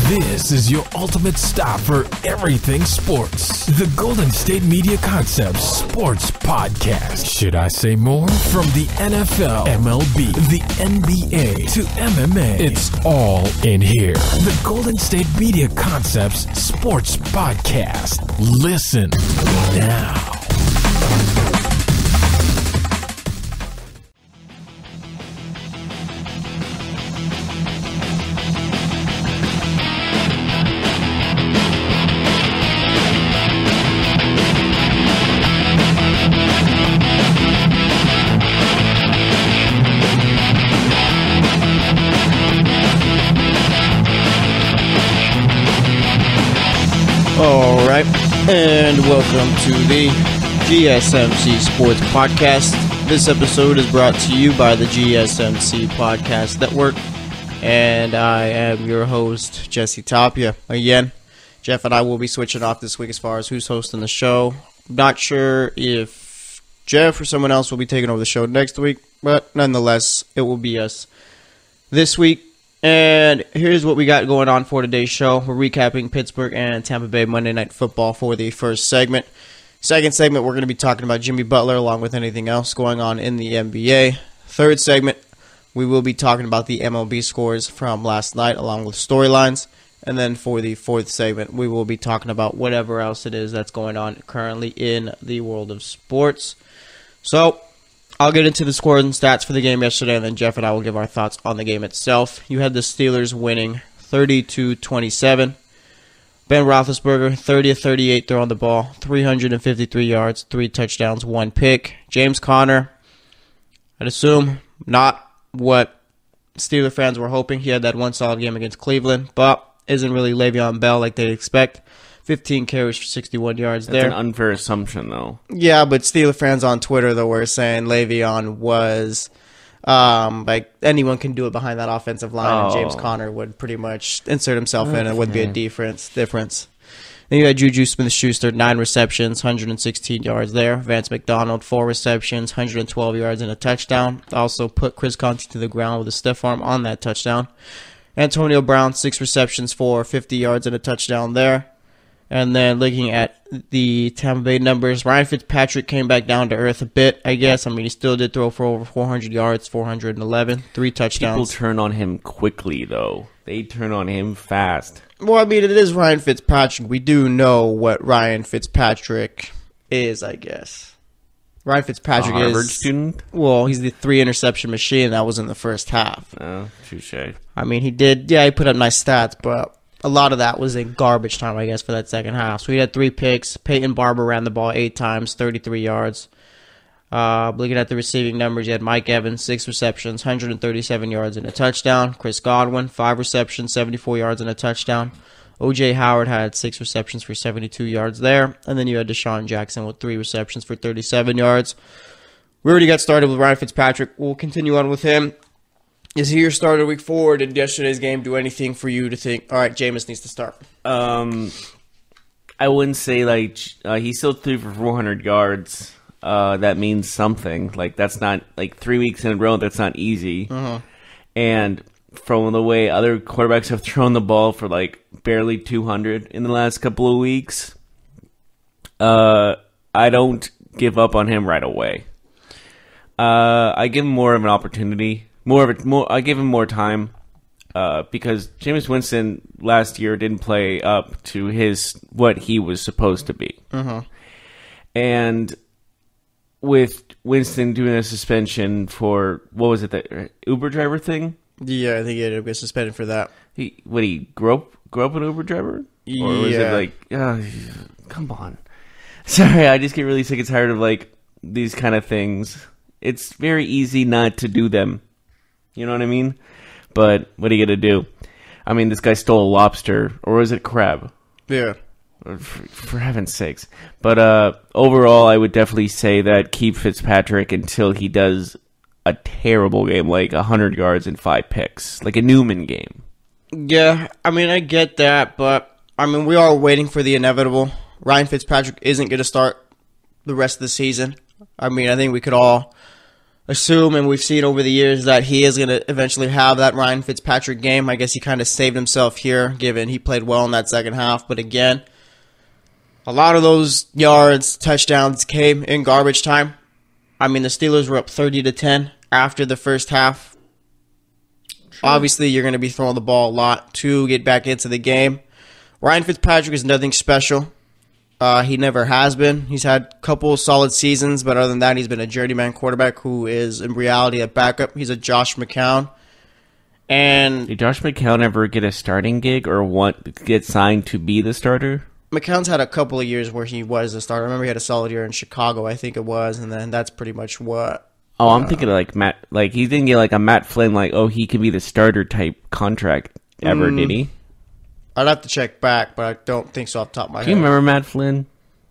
This is your ultimate stop for everything sports. The Golden State Media Concepts Sports Podcast. Should I say more? From the NFL, MLB, the NBA to MMA, it's all in here. The Golden State Media Concepts Sports Podcast. Listen now. All right, and welcome to the GSMC Sports Podcast. This episode is brought to you by the GSMC Podcast Network, and I am your host, Jesse Tapia. Again, Jeff and I will be switching off this week as far as who's hosting the show. Not sure if Jeff or someone else will be taking over the show next week, but nonetheless, it will be us this week. And here's what we got going on for today's show. We're recapping Pittsburgh and Tampa Bay Monday Night Football for the first segment. Second segment, we're going to be talking about Jimmy Butler along with anything else going on in the NBA. Third segment, we will be talking about the MLB scores from last night along with storylines. And then for the fourth segment, we will be talking about whatever else it is that's going on currently in the world of sports. So I'll get into the scores and stats for the game yesterday, and then Jeff and I will give our thoughts on the game itself. You had the Steelers winning 30-27. Ben Roethlisberger, 30 of 38 throwing the ball, 353 yards, 3 touchdowns, 1 pick. James Conner, I'd assume not what Steeler fans were hoping. He had that one solid game against Cleveland, but isn't really Le'Veon Bell like they'd expect. 15 carries for 61 yards there. That's an unfair assumption, though. Yeah, but Steeler fans on Twitter, though, were saying Le'Veon was, like, anyone can do it behind that offensive line, and James Conner would pretty much insert himself in, and it would be a difference. Then you had Juju Smith-Schuster, 9 receptions, 116 yards there. Vance McDonald, 4 receptions, 112 yards and a touchdown. Also put Chris Conte to the ground with a stiff arm on that touchdown. Antonio Brown, 6 receptions for 50 yards and a touchdown there. And then looking at the Tampa Bay numbers, Ryan Fitzpatrick came back down to earth a bit, I guess. I mean, he still did throw for over 400 yards, 411, 3 touchdowns. People turn on him quickly, though. They turn on him fast. Well, I mean, it is Ryan Fitzpatrick. We do know what Ryan Fitzpatrick is, I guess. Ryan Fitzpatrick is... Harvard student? Well, he's the 3-interception machine. That was in the first half. Oh, touche. I mean, he put up nice stats, but a lot of that was in garbage time, I guess, for that second half. So he had 3 picks. Peyton Barber ran the ball 8 times, 33 yards. Looking at the receiving numbers, you had Mike Evans, 6 receptions, 137 yards and a touchdown. Chris Godwin, 5 receptions, 74 yards and a touchdown. O.J. Howard had 6 receptions for 72 yards there. And then you had Deshaun Jackson with 3 receptions for 37 yards. We already got started with Ryan Fitzpatrick. We'll continue on with him. Is he your starter week 4? Did yesterday's game do anything for you to think, all right, Jameis needs to start? I wouldn't say, like, he still threw for 400 yards. That means something. Like, that's not, like, 3 weeks in a row, that's not easy. Uh-huh. And from the way other quarterbacks have thrown the ball for, like, barely 200 in the last couple of weeks, I don't give up on him right away. I give him more of an opportunity. I give him more time because Jameis Winston last year didn't play up to what he was supposed to be. Uh-huh. And with Winston doing a suspension for, what was it, that Uber driver thing? Yeah, I think he had to get suspended for that. He grew up an Uber driver? Or was it like, come on. Sorry, I just get really sick and tired of, like, these kind of things. It's very easy not to do them. You know what I mean? But what are you going to do? I mean, this guy stole a lobster. Or was it crab? Yeah. For heaven's sakes. But overall, I would definitely say that keep Fitzpatrick until he does a terrible game, like 100 yards and 5 picks. Like a Newman game. Yeah, I mean, I get that. But, I mean, we are waiting for the inevitable. Ryan Fitzpatrick isn't going to start the rest of the season. I mean, I think we could all assume, and we've seen over the years, that he is going to eventually have that Ryan Fitzpatrick game. I guess he kind of saved himself here, given he played well in that second half. But again, a lot of those yards, touchdowns came in garbage time. I mean, the Steelers were up 30-10 after the first half. Sure. Obviously, you're going to be throwing the ball a lot to get back into the game. Ryan Fitzpatrick is nothing special. He never has been. He's had a couple of solid seasons, but other than that, he's been a journeyman quarterback who is, in reality, a backup. He's a Josh McCown. And did Josh McCown ever get a starting gig or get signed to be the starter? McCown's had a couple of years where he was a starter. I remember he had a solid year in Chicago, I think it was, and then that's pretty much what. Oh, I'm thinking of like Matt. Like he didn't get like a Matt Flynn, like he could be the starter type contract ever, did he? I'd have to check back, but I don't think so off the top of my head. Do you remember Matt Flynn?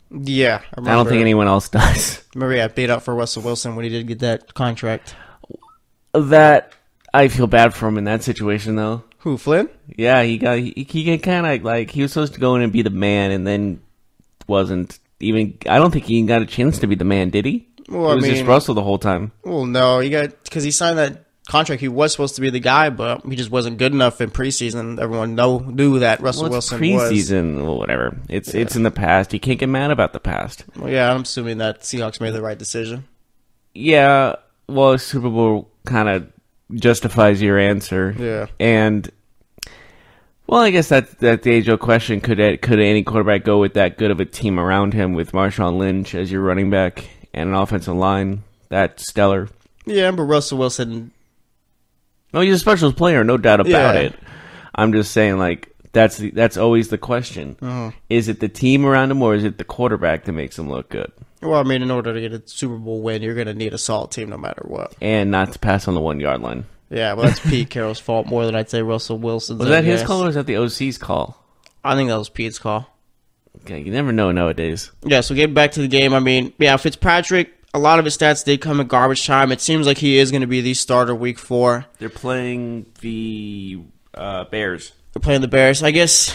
Yeah, I remember. I don't think anyone else does. Remember he got beat up for Russell Wilson when he did get that contract. That I feel bad for him in that situation, though. Who, Flynn? Yeah, he kind of like he was supposed to go in and be the man, and then wasn't even. I don't think he even got a chance to be the man, did he? Well, it was just Russell the whole time. Well, no, because he signed that contract. He was supposed to be the guy, but he just wasn't good enough in preseason. Everyone knew that Russell Wilson was. Preseason, well, whatever. It's in the past. You can't get mad about the past. Well, yeah, I'm assuming that Seahawks made the right decision. Yeah, well, Super Bowl kind of justifies your answer. Yeah, and well, I guess that's the age-old question: could any quarterback go with that good of a team around him with Marshawn Lynch as your running back and an offensive line that's stellar? Yeah, but Russell Wilson. No, he's a special player, no doubt about it. I'm just saying, like, that's always the question. Uh-huh. Is it the team around him, or is it the quarterback that makes him look good? Well, I mean, in order to get a Super Bowl win, you're going to need a solid team no matter what. And not to pass on the 1-yard line. Yeah, well, that's Pete Carroll's fault more than I'd say Russell Wilson's. Was that his call, or was that the OC's call? I think that was Pete's call. Okay, you never know nowadays. Yeah, so getting back to the game, I mean, yeah, Fitzpatrick, a lot of his stats did come in garbage time. It seems like he is going to be the starter week 4. They're playing the Bears. They're playing the Bears. I guess,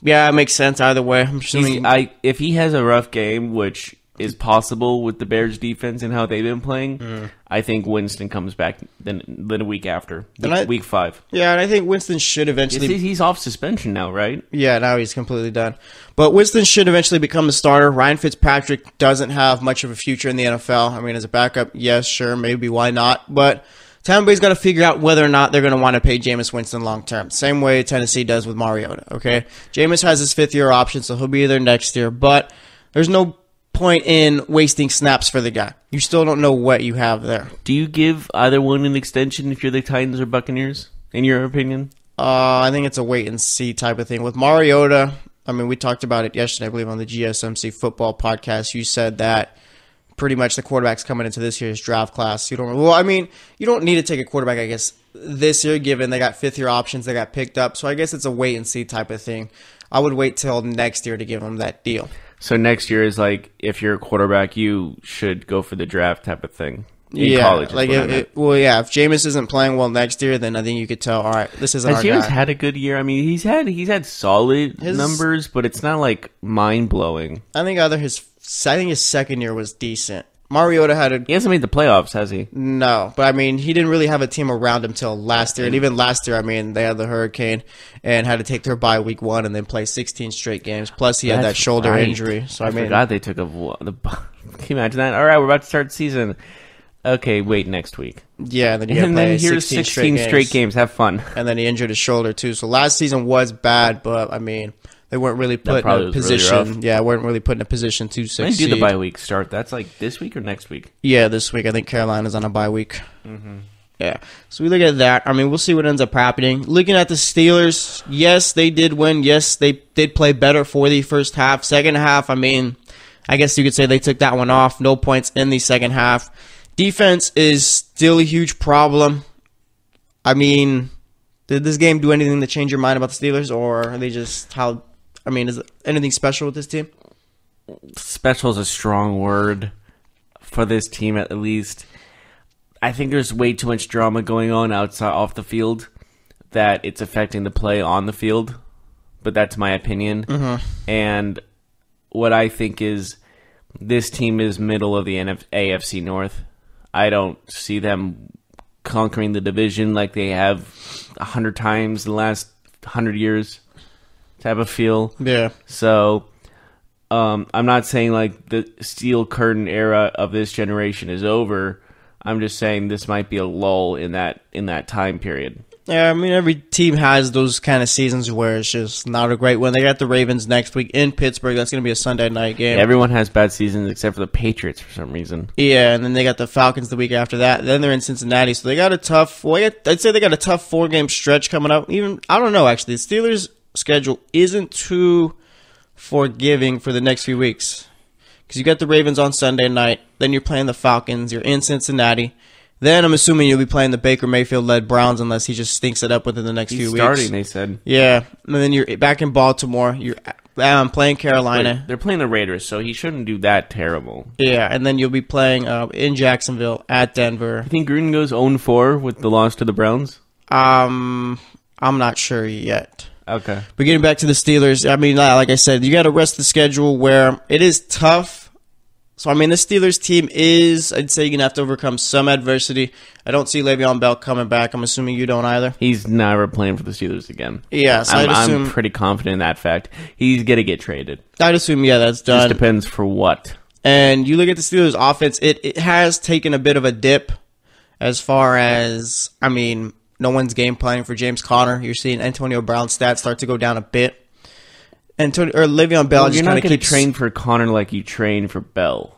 yeah, it makes sense either way. I'm assuming if he has a rough game, which is possible with the Bears defense and how they've been playing, I think Winston comes back then a week after, week 5. Yeah, and I think Winston should eventually... He's off suspension now, right? Yeah, now he's completely done. But Winston should eventually become the starter. Ryan Fitzpatrick doesn't have much of a future in the NFL. I mean, as a backup, yes, sure, maybe, why not? But Tampa Bay's got to figure out whether or not they're going to want to pay Jameis Winston long term. Same way Tennessee does with Mariota, okay? Jameis has his 5th-year option, so he'll be there next year. But there's no point in wasting snaps for the guy. You still don't know what you have there. Do you give either one an extension if you're the Titans or Buccaneers, in your opinion? I think it's a wait-and-see type of thing. With Mariota, I mean, we talked about it yesterday, I believe, on the GSMC football podcast. You said that pretty much the quarterbacks coming into this year's draft class. You don't need to take a quarterback, I guess, this year, given they got 5th-year options, they got picked up. So I guess it's a wait-and-see type of thing. I would wait till next year to give them that deal. So next year is like, if you're a quarterback, you should go for the draft type of thing. In yeah, college, like if Jameis isn't playing well next year, then I think you could tell. All right, this isn't our guy. Has Jameis had a good year? I mean, he's had solid numbers, but it's not like mind blowing. I think his second year was decent. Mariota he hasn't made the playoffs, has he? No, but I mean, he didn't really have a team around him till last year. And even last year, I mean, they had the hurricane and had to take their bye week 1 and then play 16 straight games. Plus, he had that shoulder injury. So I forgot they took can you imagine that? All right, we're about to start the season. Okay, wait, next week. Yeah, and then here's 16 straight games. Have fun. And then he injured his shoulder too. So last season was bad, but I mean, they weren't really put in a position. Really weren't really put in a position to succeed. When do the bye week start? That's like this week or next week? Yeah, this week. I think Carolina's on a bye week. Mm-hmm. Yeah. So we look at that. I mean, we'll see what ends up happening. Looking at the Steelers, yes, they did win. Yes, they did play better for the first half. Second half, I mean, I guess you could say they took that one off. No points in the second half. Defense is still a huge problem. I mean, did this game do anything to change your mind about the Steelers, or are they just is it anything special with this team? Special is a strong word for this team, at least. I think there's way too much drama going on off the field that it's affecting the play on the field. But that's my opinion. Mm-hmm. And what I think is this team is middle of the AFC North. I don't see them conquering the division like they have 100 times in the last 100 years type of feel. Yeah. So I'm not saying like the steel curtain era of this generation is over. I'm just saying this might be a lull in that time period. Yeah, I mean, every team has those kind of seasons where it's just not a great one. They got the Ravens next week in Pittsburgh. That's going to be a Sunday night game. Everyone has bad seasons except for the Patriots for some reason. Yeah, and then they got the Falcons the week after that. Then they're in Cincinnati, so they got a tough. Well, I'd say they got a tough 4-game stretch coming up. Even I don't know actually. The Steelers' schedule isn't too forgiving for the next few weeks because you got the Ravens on Sunday night. Then you're playing the Falcons. You're in Cincinnati. Then I'm assuming you'll be playing the Baker Mayfield-led Browns unless he just stinks it up within the next few weeks. He's starting, they said. Yeah, and then you're back in Baltimore. You're playing Carolina. They're playing the Raiders, so he shouldn't do that terrible. Yeah, and then you'll be playing in Jacksonville at Denver. You think Gruden goes 0-4 with the loss to the Browns? I'm not sure yet. Okay. But getting back to the Steelers, I mean, like I said, you got to rest the schedule where it is tough. So, I mean, the Steelers team is, I'd say you're going to have to overcome some adversity. I don't see Le'Veon Bell coming back. I'm assuming you don't either. He's never playing for the Steelers again. Yeah, so I'm pretty confident in that fact. He's going to get traded. I'd assume, yeah, that's done. Just depends for what. And you look at the Steelers offense, it has taken a bit of a dip as far as, I mean, no one's game planning for James Conner. You're seeing Antonio Brown's stats start to go down a bit. Le'Veon Bell just kind of keeps... You're not going to train for Conner like you train for Bell.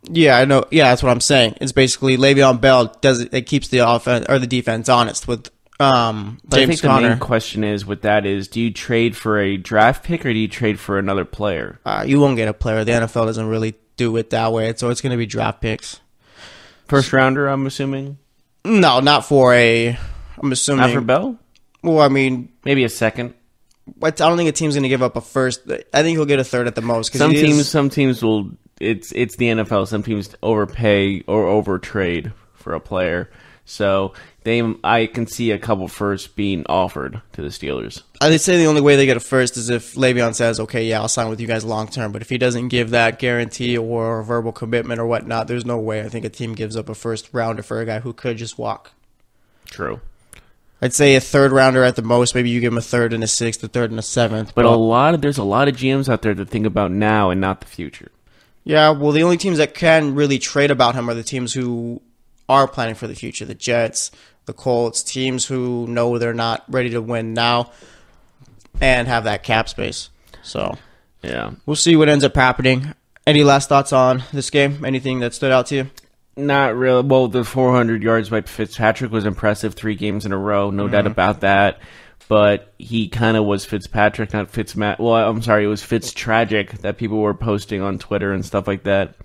Yeah, I know. Yeah, that's what I'm saying. It's basically Le'Veon Bell it keeps the offense or the defense honest with James Conner. I think the main question is with that is, do you trade for a draft pick or do you trade for another player? You won't get a player. The NFL doesn't really do it that way, so it's going to be draft picks. First rounder, I'm assuming? No, not for a... I'm assuming... Not for Bell? Well, I mean... Maybe a second. I don't think a team's going to give up a first. I think he'll get a third at the most. Some teams will. It's the NFL. Some teams overpay or overtrade for a player. So I can see a couple firsts being offered to the Steelers. I'd say the only way they get a first is if Le'Veon says, "Okay, yeah, I'll sign with you guys long term." But if he doesn't give that guarantee or verbal commitment or whatnot, there's no way I think a team gives up a first rounder for a guy who could just walk. True. I'd say a third rounder at the most. Maybe you give him a third and a sixth, a third and a seventh. But there's a lot of GMs out there to think about now and not the future. Yeah, well, the only teams that can really trade about him are the teams who are planning for the future. The Jets, the Colts, teams who know they're not ready to win now and have that cap space. So, yeah, we'll see what ends up happening. Any last thoughts on this game? Anything that stood out to you? Not really. Well, the 400 yards by Fitzpatrick was impressive 3 games in a row. No doubt about that. But he kind of was Fitzpatrick, not Well, I'm sorry, it was Fitztragic that people were posting on Twitter and stuff like that.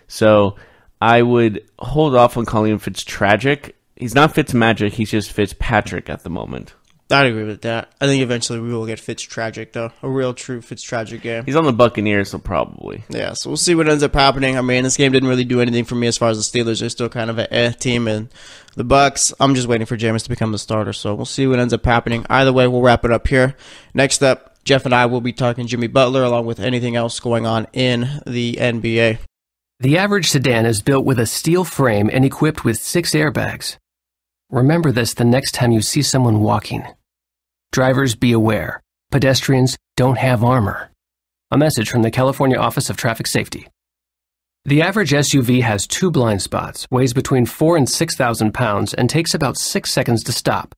So I would hold off on calling him Fitztragic. He's not Fitzmagic, he's just Fitzpatrick at the moment. I'd agree with that. I think eventually we will get Fitztragic, though. A real, true Fitztragic game. He's on the Buccaneers, so probably. Yeah, so we'll see what ends up happening. I mean, this game didn't really do anything for me as far as the Steelers. They're still kind of an team. And the Bucs, I'm just waiting for Jameis to become the starter. So we'll see what ends up happening. Either way, we'll wrap it up here. Next up, Jeff and I will be talking Jimmy Butler along with anything else going on in the NBA. The average sedan is built with a steel frame and equipped with 6 airbags. Remember this the next time you see someone walking. Drivers, be aware. Pedestrians don't have armor. A message from the California Office of Traffic Safety. The average SUV has 2 blind spots, weighs between 4,000 and 6,000 pounds, and takes about 6 seconds to stop.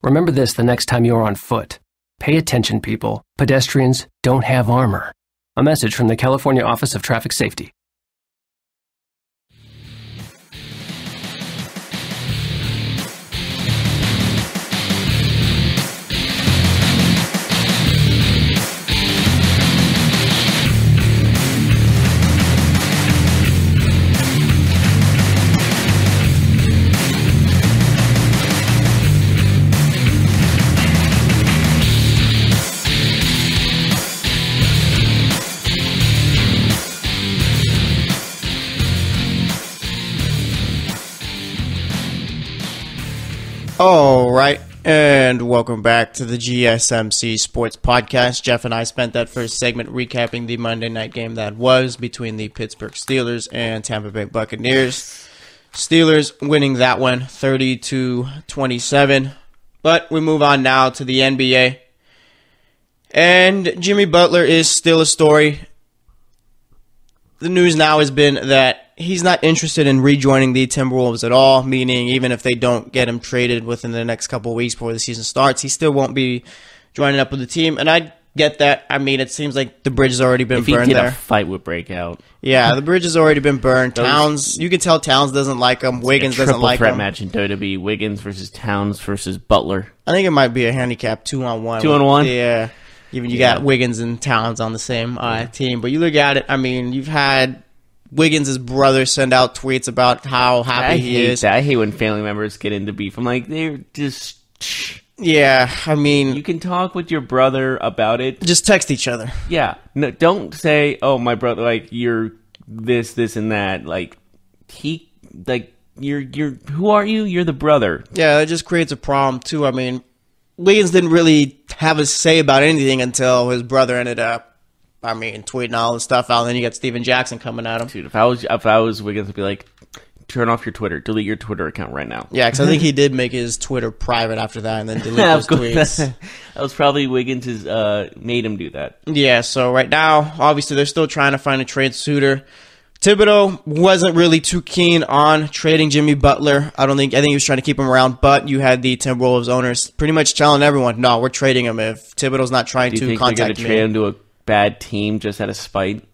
Remember this the next time you're on foot. Pay attention, people. Pedestrians don't have armor. A message from the California Office of Traffic Safety. All right, and welcome back to the GSMC Sports Podcast. Jeff and I spent that first segment recapping the Monday night game that was between the Pittsburgh Steelers and Tampa Bay Buccaneers. Steelers winning that one 30-27. But we move on now to the NBA. And Jimmy Butler is still a story. The news now has been that he's not interested in rejoining the Timberwolves at all, meaning even if they don't get him traded within the next couple of weeks before the season starts, he still won't be joining up with the team. And I get that. I mean, it seems like the bridge has already been burned there. A fight would break out. Yeah, the bridge has already been burned. Towns, you can tell Towns doesn't like him. Wiggins doesn't like him. Triple threat match in WWE. Wiggins versus Towns versus Butler. I think it might be a handicap 2-on-1. 2-on-1? Yeah. Even you got Wiggins and Towns on the same team. But you look at it, I mean, you've had Wiggins' brother send out tweets about how happy he is. I hate when family members get into beef. I'm like, they're just... Yeah, I mean... You can talk with your brother about it. Just text each other. Yeah. No, don't say, oh, my brother, like, you're this, and that. Like, you're who are you? You're the brother. Yeah, it just creates a problem, too. I mean, Wiggins didn't really have a say about anything until his brother ended up, tweeting all this stuff out. And then you got Steven Jackson coming at him. Dude, if I was Wiggins, I'd be like, turn off your Twitter. Delete your Twitter account right now. Yeah, because I think he did make his Twitter private after that and then delete those tweets. That was probably Wiggins' made him do that. Yeah, so right now, obviously, they're still trying to find a trade suitor. Thibodeau wasn't really too keen on trading Jimmy Butler. I think he was trying to keep him around, but you had the Timberwolves owners pretty much telling everyone, no, we're trading him if Thibodeau's not trying to contact me. Do you think they're going to trade him to a bad team just out of spite?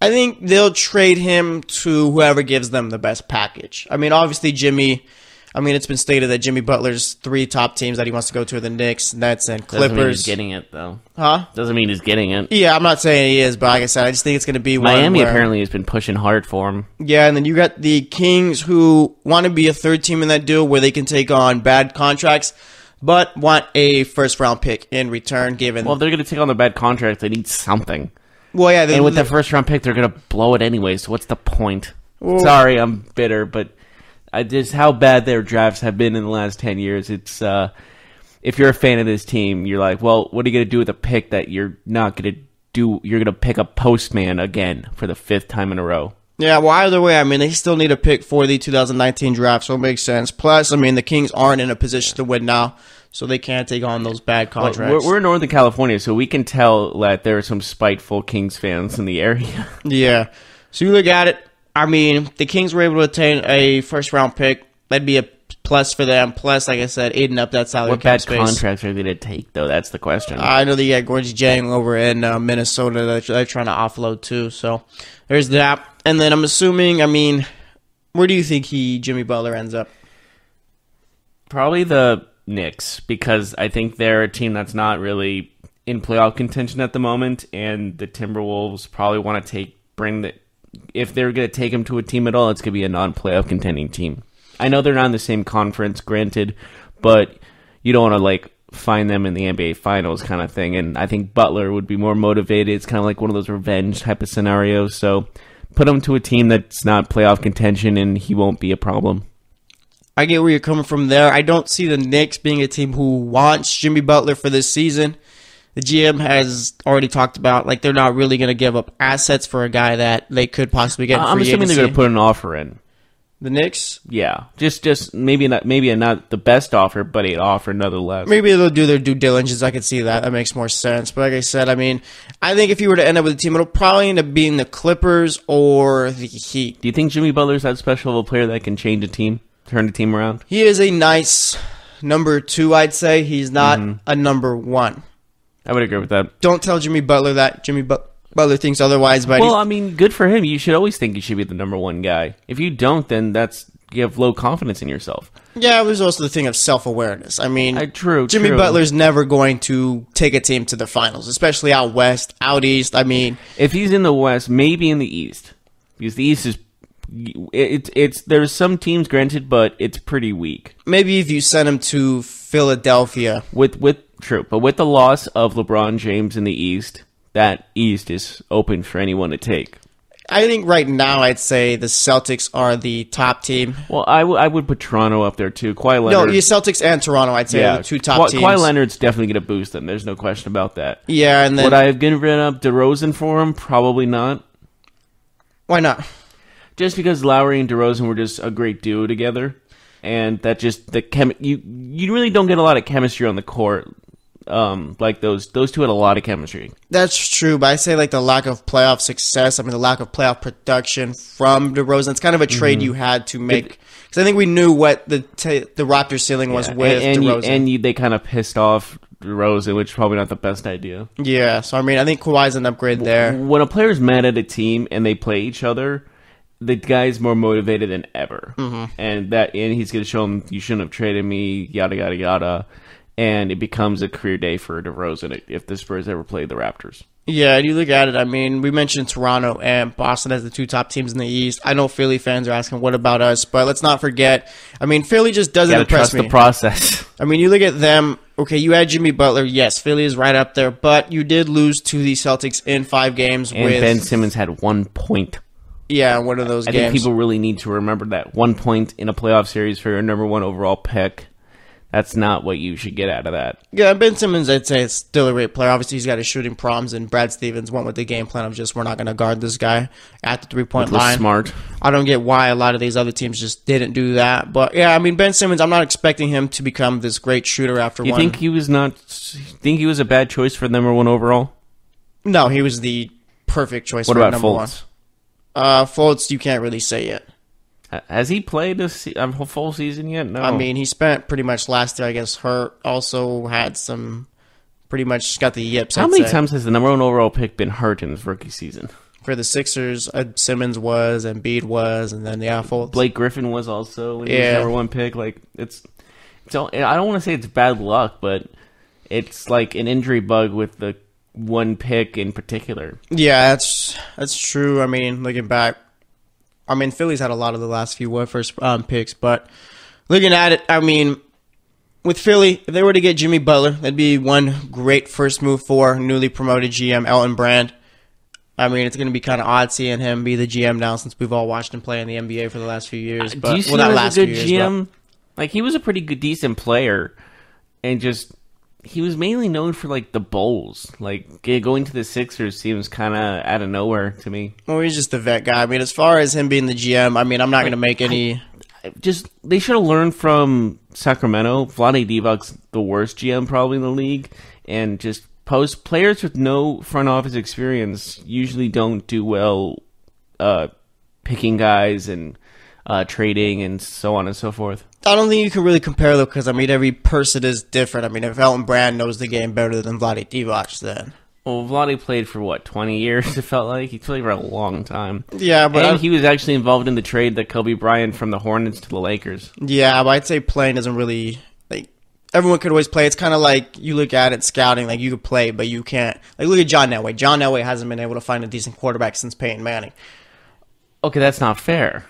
I think they'll trade him to whoever gives them the best package. I mean, obviously, it's been stated that Jimmy Butler's 3 top teams that he wants to go to are the Knicks, Nets, and Clippers. Doesn't mean he's getting it, though. Huh? Doesn't mean he's getting it. Yeah, I'm not saying he is, but like I said, I just think it's going to be Miami apparently has been pushing hard for him. Yeah, and then you got the Kings who want to be a third team in that deal where they can take on bad contracts, but want a first-round pick in return, given... Well, if they're going to take on the bad contracts, they need something. Well, yeah, and with the first-round pick, they're going to blow it anyway, so what's the point? Well, sorry, I'm bitter, but just how bad their drafts have been in the last 10 years. It's if you're a fan of this team, you're like, well, what are you going to do with a pick that you're not going to do? You're going to pick a postman again for the 5th time in a row. Yeah, well, either way, they still need a pick for the 2019 draft, so it makes sense. Plus, the Kings aren't in a position to win now, so they can't take on those bad contracts. We're in Northern California, so we can tell that there are some spiteful Kings fans in the area. Yeah. So you look at it, the Kings were able to attain a first-round pick. That'd be a plus for them. Plus, like I said, eating up that salary cap space. What bad contracts are they going to take, though? That's the question. I know they got Gorgie Jang over in Minnesota that they're trying to offload, too. So there's that. And then I'm assuming, where do you think Jimmy Butler ends up? Probably the Knicks, because I think they're a team that's not really in playoff contention at the moment, and the Timberwolves probably want to if they're going to take him to a team at all, it's going to be a non-playoff contending team. I know they're not in the same conference, granted, but you don't want to find them in the NBA Finals kind of thing, and I think Butler would be more motivated. It's kind of like one of those revenge type of scenarios, so put him to a team that's not playoff contention, and he won't be a problem. I get where you're coming from there. I don't see the Knicks being a team who wants Jimmy Butler for this season. The GM has already talked about, they're not really going to give up assets for a guy that they could possibly get in free I'm assuming agency. they're going to put an offer in. The Knicks? Yeah. Just maybe not the best offer, but an offer nonetheless. Maybe they'll do their due diligence. I could see that. That makes more sense. But like I said, I think if you were to end up with a team, it'll probably end up being the Clippers or the Heat. Do you think Jimmy Butler's that special of a player that can change a team, turn a team around? He is a nice number 2, I'd say. He's not a number 1. I would agree with that. Don't tell Jimmy Butler that. Jimmy Butler thinks otherwise. But good for him. You should always think you should be the number 1 guy. If you don't, then you have low confidence in yourself. Yeah, there's also the thing of self-awareness. True. Jimmy Butler's never going to take a team to the finals, especially out west, out east. If he's in the west, maybe in the east, because the east is there's some teams, granted, but it's pretty weak. Maybe if you send him to Philadelphia, True, but with the loss of LeBron James in the East, that East is open for anyone to take. I think right now I'd say the Celtics are the top team. Well, I would put Toronto up there too. Kawhi Leonard. No, the Celtics and Toronto I'd say are the 2 top teams. Kawhi Leonard's definitely going to boost them. There's no question about that. Yeah, and then... Would I have given up DeRozan for him? Probably not. Why not? just because Lowry and DeRozan were just a great duo together, and that just you really don't get a lot of chemistry on the court. Like those two had a lot of chemistry. That's true, but I say like the lack of playoff success. I mean, the lack of playoff production from DeRozan. It's kind of a trade you had to make because I think we knew what the Raptors ceiling was with DeRozan, they kind of pissed off DeRozan, which is probably not the best idea. Yeah, so I mean, I think Kawhi's an upgrade there. When a player's mad at a team and they play each other, the guy's more motivated than ever, and he's going to show him you shouldn't have traded me, yada yada yada. And it becomes a career day for DeRozan if the Spurs ever play the Raptors. Yeah, and you look at it, I mean, we mentioned Toronto and Boston as the two top teams in the East. I know Philly fans are asking, what about us? But let's not forget, I mean, Philly just doesn't impress me. Trust the process. I mean, you look at them, okay, you had Jimmy Butler. Yes, Philly is right up there, but you did lose to the Celtics in 5 games. And Ben Simmons had 1 point. Yeah, one of those games. I think people really need to remember that. 1 point in a playoff series for your number 1 overall pick. That's not what you should get out of that. Yeah, Ben Simmons, I'd say, is still a great player. Obviously, he's got his shooting problems, and Brad Stevens went with the game plan of just, we're not going to guard this guy at the three-point line. Smart. I don't get why a lot of these other teams just didn't do that. But, yeah, I mean, Ben Simmons, I'm not expecting him to become this great shooter after one. You think he was a bad choice for number 1 overall? No, he was the perfect choice for number 1. What about Fultz? Fultz, you can't really say yet. Has he played a full season yet? No. I mean, he spent pretty much last year, I guess, hurt. Also had pretty much got the yips. How many times has the number 1 overall pick been hurt in his rookie season? For the Sixers, Simmons was, Embiid was, and then Fultz. Blake Griffin was also when he was number 1 pick. Like I don't want to say it's bad luck, but it's like an injury bug with the 1 pick in particular. Yeah, that's true. I mean, looking back. I mean, Philly's had a lot of the last few first picks, but looking at it, I mean, with Philly, if they were to get Jimmy Butler, that'd be one great first move for newly promoted GM Elton Brand. I mean, it's going to be kind of odd seeing him be the GM now since we've all watched him play in the NBA for the last few years. But, do you see him as a good GM? Like, he was a pretty good, decent player, and he was mainly known for, like, the Bulls. Like, going to the Sixers seems kind of out of nowhere to me. Well, he's just a vet guy. I mean, as far as him being the GM, I mean, I'm not going to make any... They should have learned from Sacramento. Vlade Divac's the worst GM probably in the league. And just players with no front office experience usually don't do well picking guys and trading and so on and so forth. I don't think you can really compare, though, because, I mean, every person is different. I mean, if Elton Brand knows the game better than Vlade Divac, then... Well, Vlade played for, 20 years, it felt like? He played for a long time. Yeah, but... And he was actually involved in the trade that Kobe Bryant from the Hornets to the Lakers. Yeah, but I'd say playing isn't really... Like, everyone could always play. It's kind of like you look at it, scouting, like, you could play, but you can't... Like, look at John Elway. John Elway hasn't been able to find a decent quarterback since Peyton Manning. Okay, that's not fair.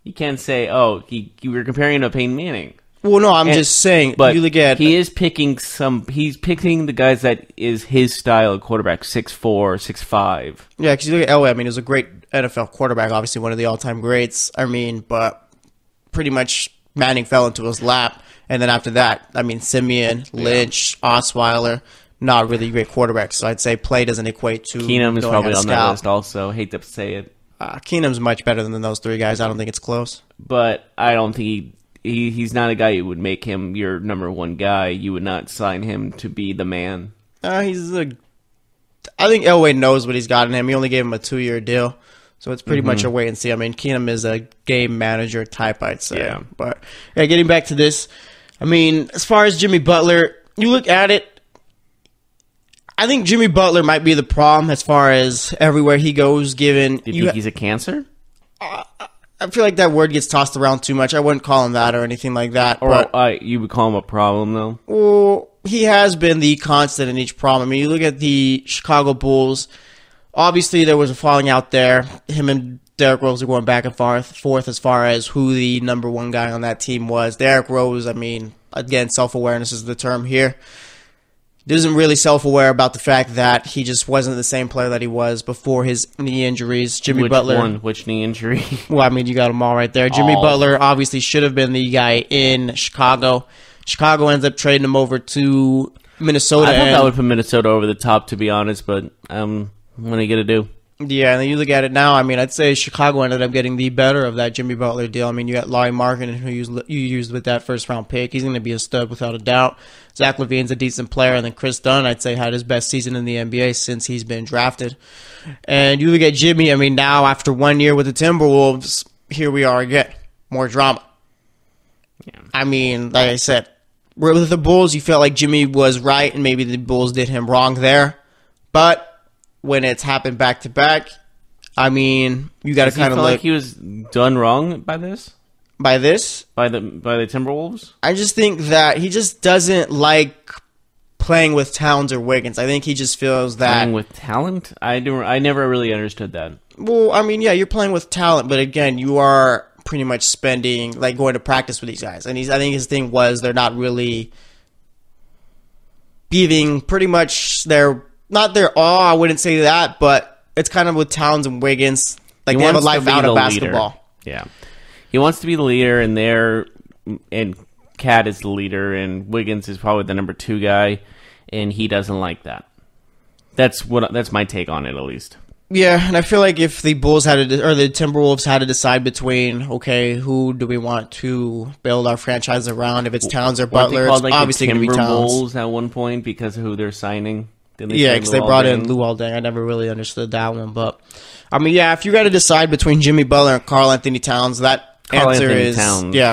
You can't say, you were comparing him to Peyton Manning. Well, no, I'm just saying. But you look at, he's picking the guys that is his style of quarterback, 6'4", 6'5". Yeah, because you look at Elway. I mean, he was a great NFL quarterback, obviously one of the all-time greats. I mean, but pretty much Manning fell into his lap. And then after that, I mean, Simeon, Lynch, Osweiler, not really great quarterbacks. So I'd say play doesn't equate to Keenum is probably on that list also. Hate to say it. Keenum's much better than those 3 guys. I don't think it's close. But I don't think he's not a guy who would make him your number 1 guy. You would not sign him to be the man. I think Elway knows what he's got in him. He only gave him a 2-year deal. So it's pretty much a wait and see. I mean, Keenum is a game manager type, I'd say. Yeah. But yeah, getting back to this, I mean, as far as Jimmy Butler, you look at it, I think Jimmy Butler might be the problem as far as everywhere he goes, given... Do you think he's a cancer? I feel like that word gets tossed around too much. I wouldn't call him that or anything like that. You would call him a problem, though? Well, he has been the constant in each problem. I mean, you look at the Chicago Bulls. Obviously, there was a falling out there. Him and Derrick Rose are going back and forth as far as who the number 1 guy on that team was. Derrick Rose, I mean, again, self-awareness is the term here. He isn't really self-aware about the fact that he just wasn't the same player that he was before his knee injuries. Jimmy Butler. Which knee injury? Well, I mean, you got them all right there. Jimmy Butler obviously should have been the guy in Chicago. Chicago ends up trading him over to Minnesota. I thought that would put Minnesota over the top, to be honest, but what are you going to do? Yeah, and then you look at it now, I mean, I'd say Chicago ended up getting the better of that Jimmy Butler deal. I mean, you got Larry Markkinen, who you used with that first-round pick. He's going to be a stud without a doubt. Zach LaVine's a decent player, and then Chris Dunn, I'd say, had his best season in the NBA since he's been drafted. And you look at Jimmy, I mean, now after 1 year with the Timberwolves, here we are again. More drama. Yeah. I mean, like I said, with the Bulls, you felt like Jimmy was right, and maybe the Bulls did him wrong there. But when it's happened back-to-back, I mean, you got to kind of look. Like he was done wrong by this? By this? By the Timberwolves? I just think that he just doesn't like playing with Towns or Wiggins. I think he just feels that... Playing with talent? I never really understood that. Well, I mean, yeah, you're playing with talent, but again, you are pretty much spending, like, going to practice with these guys. And I think his thing was they're not really giving pretty much their... Not their all, I wouldn't say that, but it's kind of with Towns and Wiggins. Like, they have a life out of basketball. Leader. Yeah. He wants to be the leader, and Cat is the leader, and Wiggins is probably the number 2 guy, and he doesn't like that. That's my take on it, at least. Yeah, and I feel like if the Bulls or the Timberwolves had to decide between, okay, who do we want to build our franchise around? If it's Towns or Butler, it's obviously going to be Towns. Bulls at one point because of who they're signing. Yeah, because they brought in Luol Deng. I never really understood that one, but I mean, yeah, if you got to decide between Jimmy Butler and Karl Anthony Towns, that answer is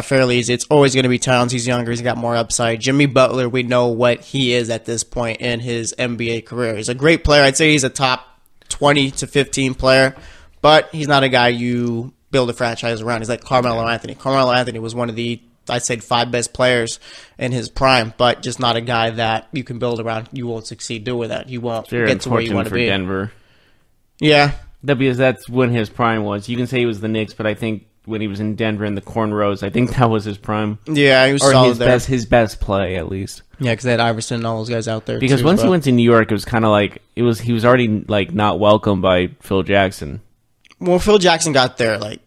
fairly easy. It's always going to be Towns. He's younger. He's got more upside. Jimmy Butler, we know what he is at this point in his NBA career. He's a great player. I'd say he's a top 20 to 15 player, but he's not a guy you build a franchise around. He's like Carmelo Anthony. Carmelo Anthony was one of the, I'd say, 5 best players in his prime, but just not a guy that you can build around. You won't succeed doing that. You won't get to where you want to be. Denver. Yeah. Because that's when his prime was. You can say he was the Knicks, but I think when he was in Denver in the cornrows, I think that was his prime. Yeah, he was solid there. His best play, at least. Yeah, because they had Iverson and all those guys out there. Because once he went to New York, it was kind of like he was already like not welcomed by Phil Jackson. Well, Phil Jackson got there like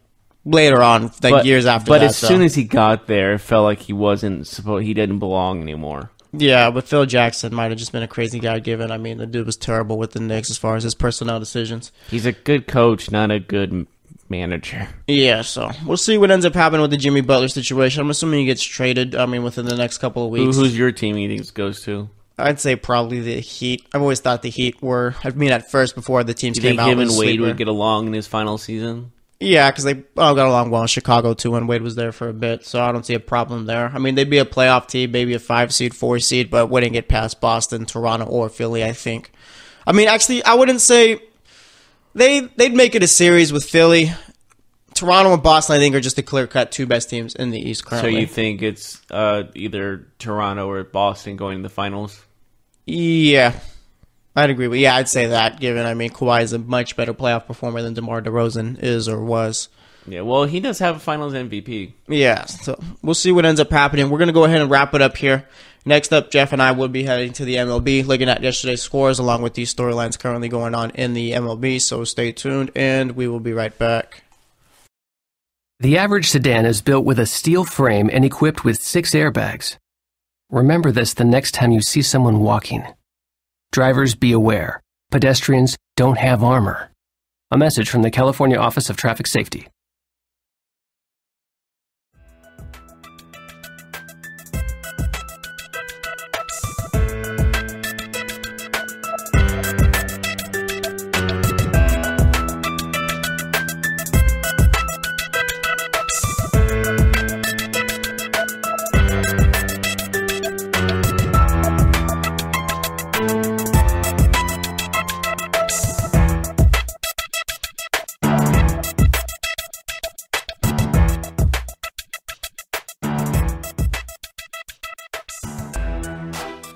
later on, years after that. But as soon as he got there, it felt like he didn't belong anymore. Yeah, but Phil Jackson might have just been a crazy guy given. I mean, the dude was terrible with the Knicks as far as his personnel decisions. He's a good coach, not a good manager. Yeah, so we'll see what ends up happening with the Jimmy Butler situation. I'm assuming he gets traded, within the next couple of weeks. Who's your team you think goes to? I'd say probably the Heat. I've always thought the Heat were, at first before the teams came out. Do you think him and Wade would get along in his final season? Yeah, because they got along well in Chicago, too, when Wade was there for a bit, so I don't see a problem there. I mean, they'd be a playoff team, maybe a 5 seed, 4 seed, but wouldn't get past Boston, Toronto, or Philly, I think. I mean, actually, I wouldn't say they'd make it a series with Philly. Toronto and Boston, I think, are just the clear-cut 2 best teams in the East currently. So you think it's either Toronto or Boston going to the finals? Yeah. I'd agree with I'd say that, given, Kawhi is a much better playoff performer than DeMar DeRozan is or was. Yeah, well, he does have a finals MVP. Yeah, so we'll see what ends up happening. We're going to go ahead and wrap it up here. Next up, Jeff and I will be heading to the MLB, looking at yesterday's scores, along with these storylines currently going on in the MLB, so stay tuned, and we will be right back. The average sedan is built with a steel frame and equipped with 6 airbags. Remember this the next time you see someone walking. Drivers, be aware. Pedestrians don't have armor. A message from the California Office of Traffic Safety.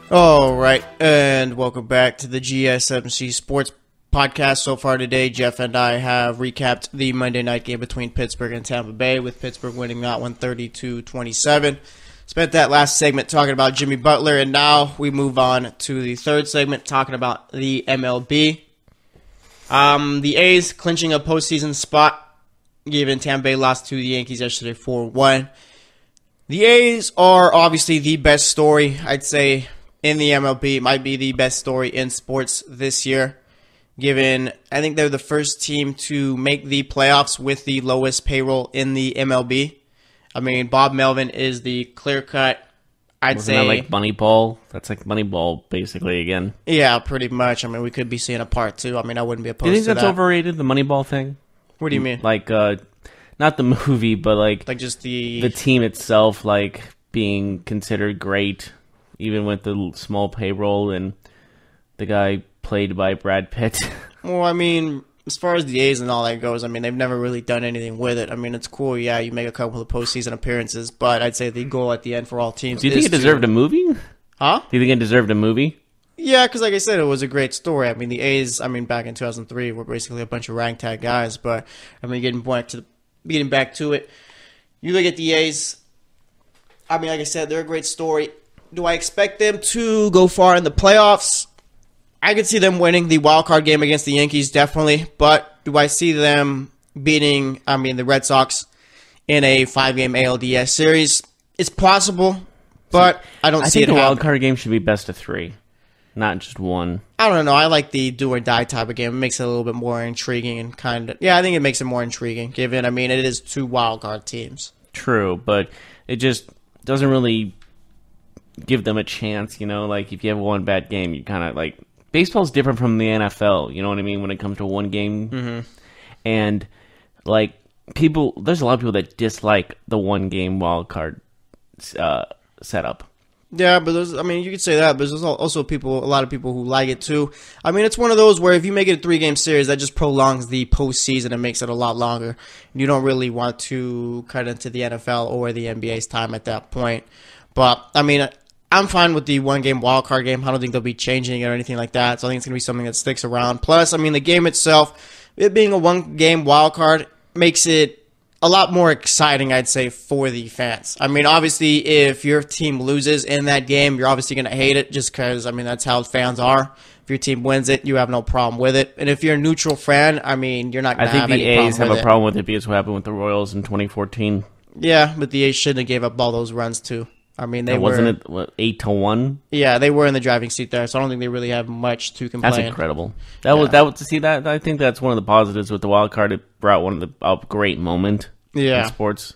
All right, and welcome back to the GSMC Sports Podcast. So far today, Jeff and I have recapped the Monday night game between Pittsburgh and Tampa Bay, with Pittsburgh winning that one 32-27. Spent that last segment talking about Jimmy Butler, and now we move on to the third segment talking about the MLB. The A's clinching a postseason spot, given Tampa Bay lost to the Yankees yesterday 4-1. The A's are obviously the best story, I'd say, in the MLB. It might be the best story in sports this year. given I think they're the first team to make the playoffs with the lowest payroll in the MLB. I mean, Bob Melvin is the clear-cut, I'd Wasn't say. that like Moneyball? That's like Moneyball, basically, again. Yeah, pretty much. I mean, we could be seeing a part 2. I mean, I wouldn't be opposed Do you think to that's that. overrated, the Moneyball thing? What do you mean? Like, not the movie, but like Just the team itself, like being considered great, even with the small payroll, and the guy played by Brad Pitt. Well, I mean, as far as the A's and all that goes, I mean, they've never really done anything with it. I mean, it's cool, yeah, you make a couple of postseason appearances, but I'd say the goal at the end for all teams Do you think it deserved a movie? Huh? Do you think it deserved a movie? Yeah, because like I said, it was a great story. I mean, the A's, I mean, back in 2003, were basically a bunch of ragtag guys, but, I mean, getting back to it, you look at the A's, I mean, like I said, they're a great story. Do I expect them to go far in the playoffs? I could see them winning the wild card game against the Yankees, definitely. But do I see them beating, the Red Sox in a 5-game ALDS series? It's possible, but I don't see it I think the wild happening. card game should be best of 3, not just 1. I don't know. I like the do or die type of game. It makes it a little bit more intriguing and I think it makes it more intriguing, given, it is 2 wild card teams. True, but it just doesn't really give them a chance, like if you have one bad game, you kind of like... Baseball's different from the NFL, you know what I mean, when it comes to one game. Mm-hmm. And, like, there's a lot of people that dislike the one game wild card setup. Yeah, but you could say that, but there's also a lot of people who like it too. I mean, it's one of those where if you make it a 3-game series, that just prolongs the postseason and makes it a lot longer. You don't really want to cut into the NFL or the NBA's time at that point. But, I'm fine with the 1-game wildcard game. I don't think they'll be changing it or anything like that. So I think it's going to be something that sticks around. Plus, the game itself, it being a 1-game wildcard, makes it a lot more exciting, I'd say, for the fans. Obviously, if your team loses in that game, you're obviously going to hate it just because, that's how fans are. If your team wins it, you have no problem with it. And if you're a neutral fan, you're not going to have any problem with it. I think the A's have a problem with it because what happened with the Royals in 2014. Yeah, but the A's shouldn't have gave up all those runs, too. Wasn't it 8-1? Yeah, they were in the driving seat there, so I don't think they really have much to complain. That's incredible. I think that's one of the positives with the wild card. It brought a great moment in sports.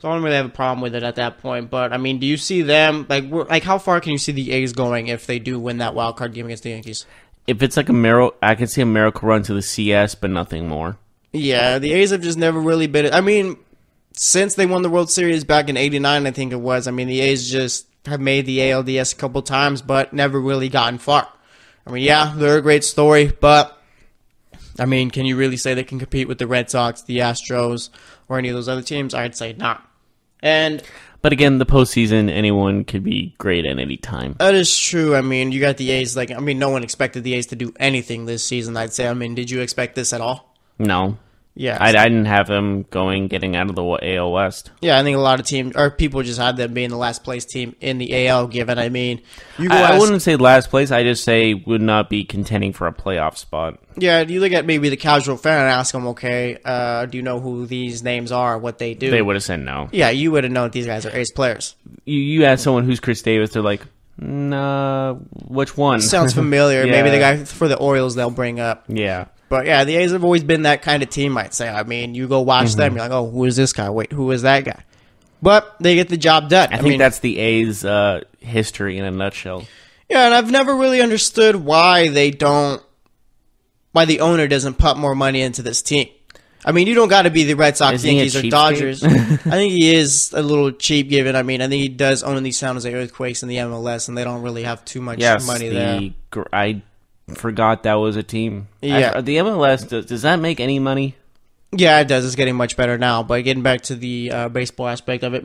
So I don't really have a problem with it at that point. But do you see them how far can you see the A's going if they do win that wild card game against the Yankees? If it's like a miracle, I could see a miracle run to the CS, but nothing more. Yeah, the A's have just never really been. Since they won the World Series back in '89, I think it was. The A's just have made the ALDS a couple times, but never really gotten far. They're a great story, but can you really say they can compete with the Red Sox, the Astros, or any of those other teams? I'd say not. But again, the postseason, anyone could be great at any time. That is true. You got the A's. No one expected the A's to do anything this season, I'd say. Did you expect this at all? No. Yeah, I didn't have them getting out of the AL West. Yeah, I think a lot of teams, or people just had them being the last place team in the AL, given, I wouldn't say last place, I just say would not be contending for a playoff spot. Yeah, you look at maybe the casual fan and ask them, okay, do you know who these names are, what they do? They would have said no. Yeah, you would have known these guys are ace players. You ask someone who's Chris Davis, they're like, nah, which one? Sounds familiar. Yeah. Maybe the guy for the Orioles they'll bring up. Yeah. But yeah, the A's have always been that kind of team, I'd say. You go watch them, you're like, oh, who is this guy? Wait, who is that guy? But they get the job done. I think that's the A's history in a nutshell. Yeah, and I've never really understood why the owner doesn't put more money into this team. You don't got to be the Red Sox, Yankees, or Dodgers. I think he is a little cheap given. I think he does own these San Jose Earthquakes in the MLS, and they don't really have too much money there. I forgot that was a team. Yeah. The MLS, does that make any money? Yeah, it does. It's getting much better now. But getting back to the baseball aspect of it,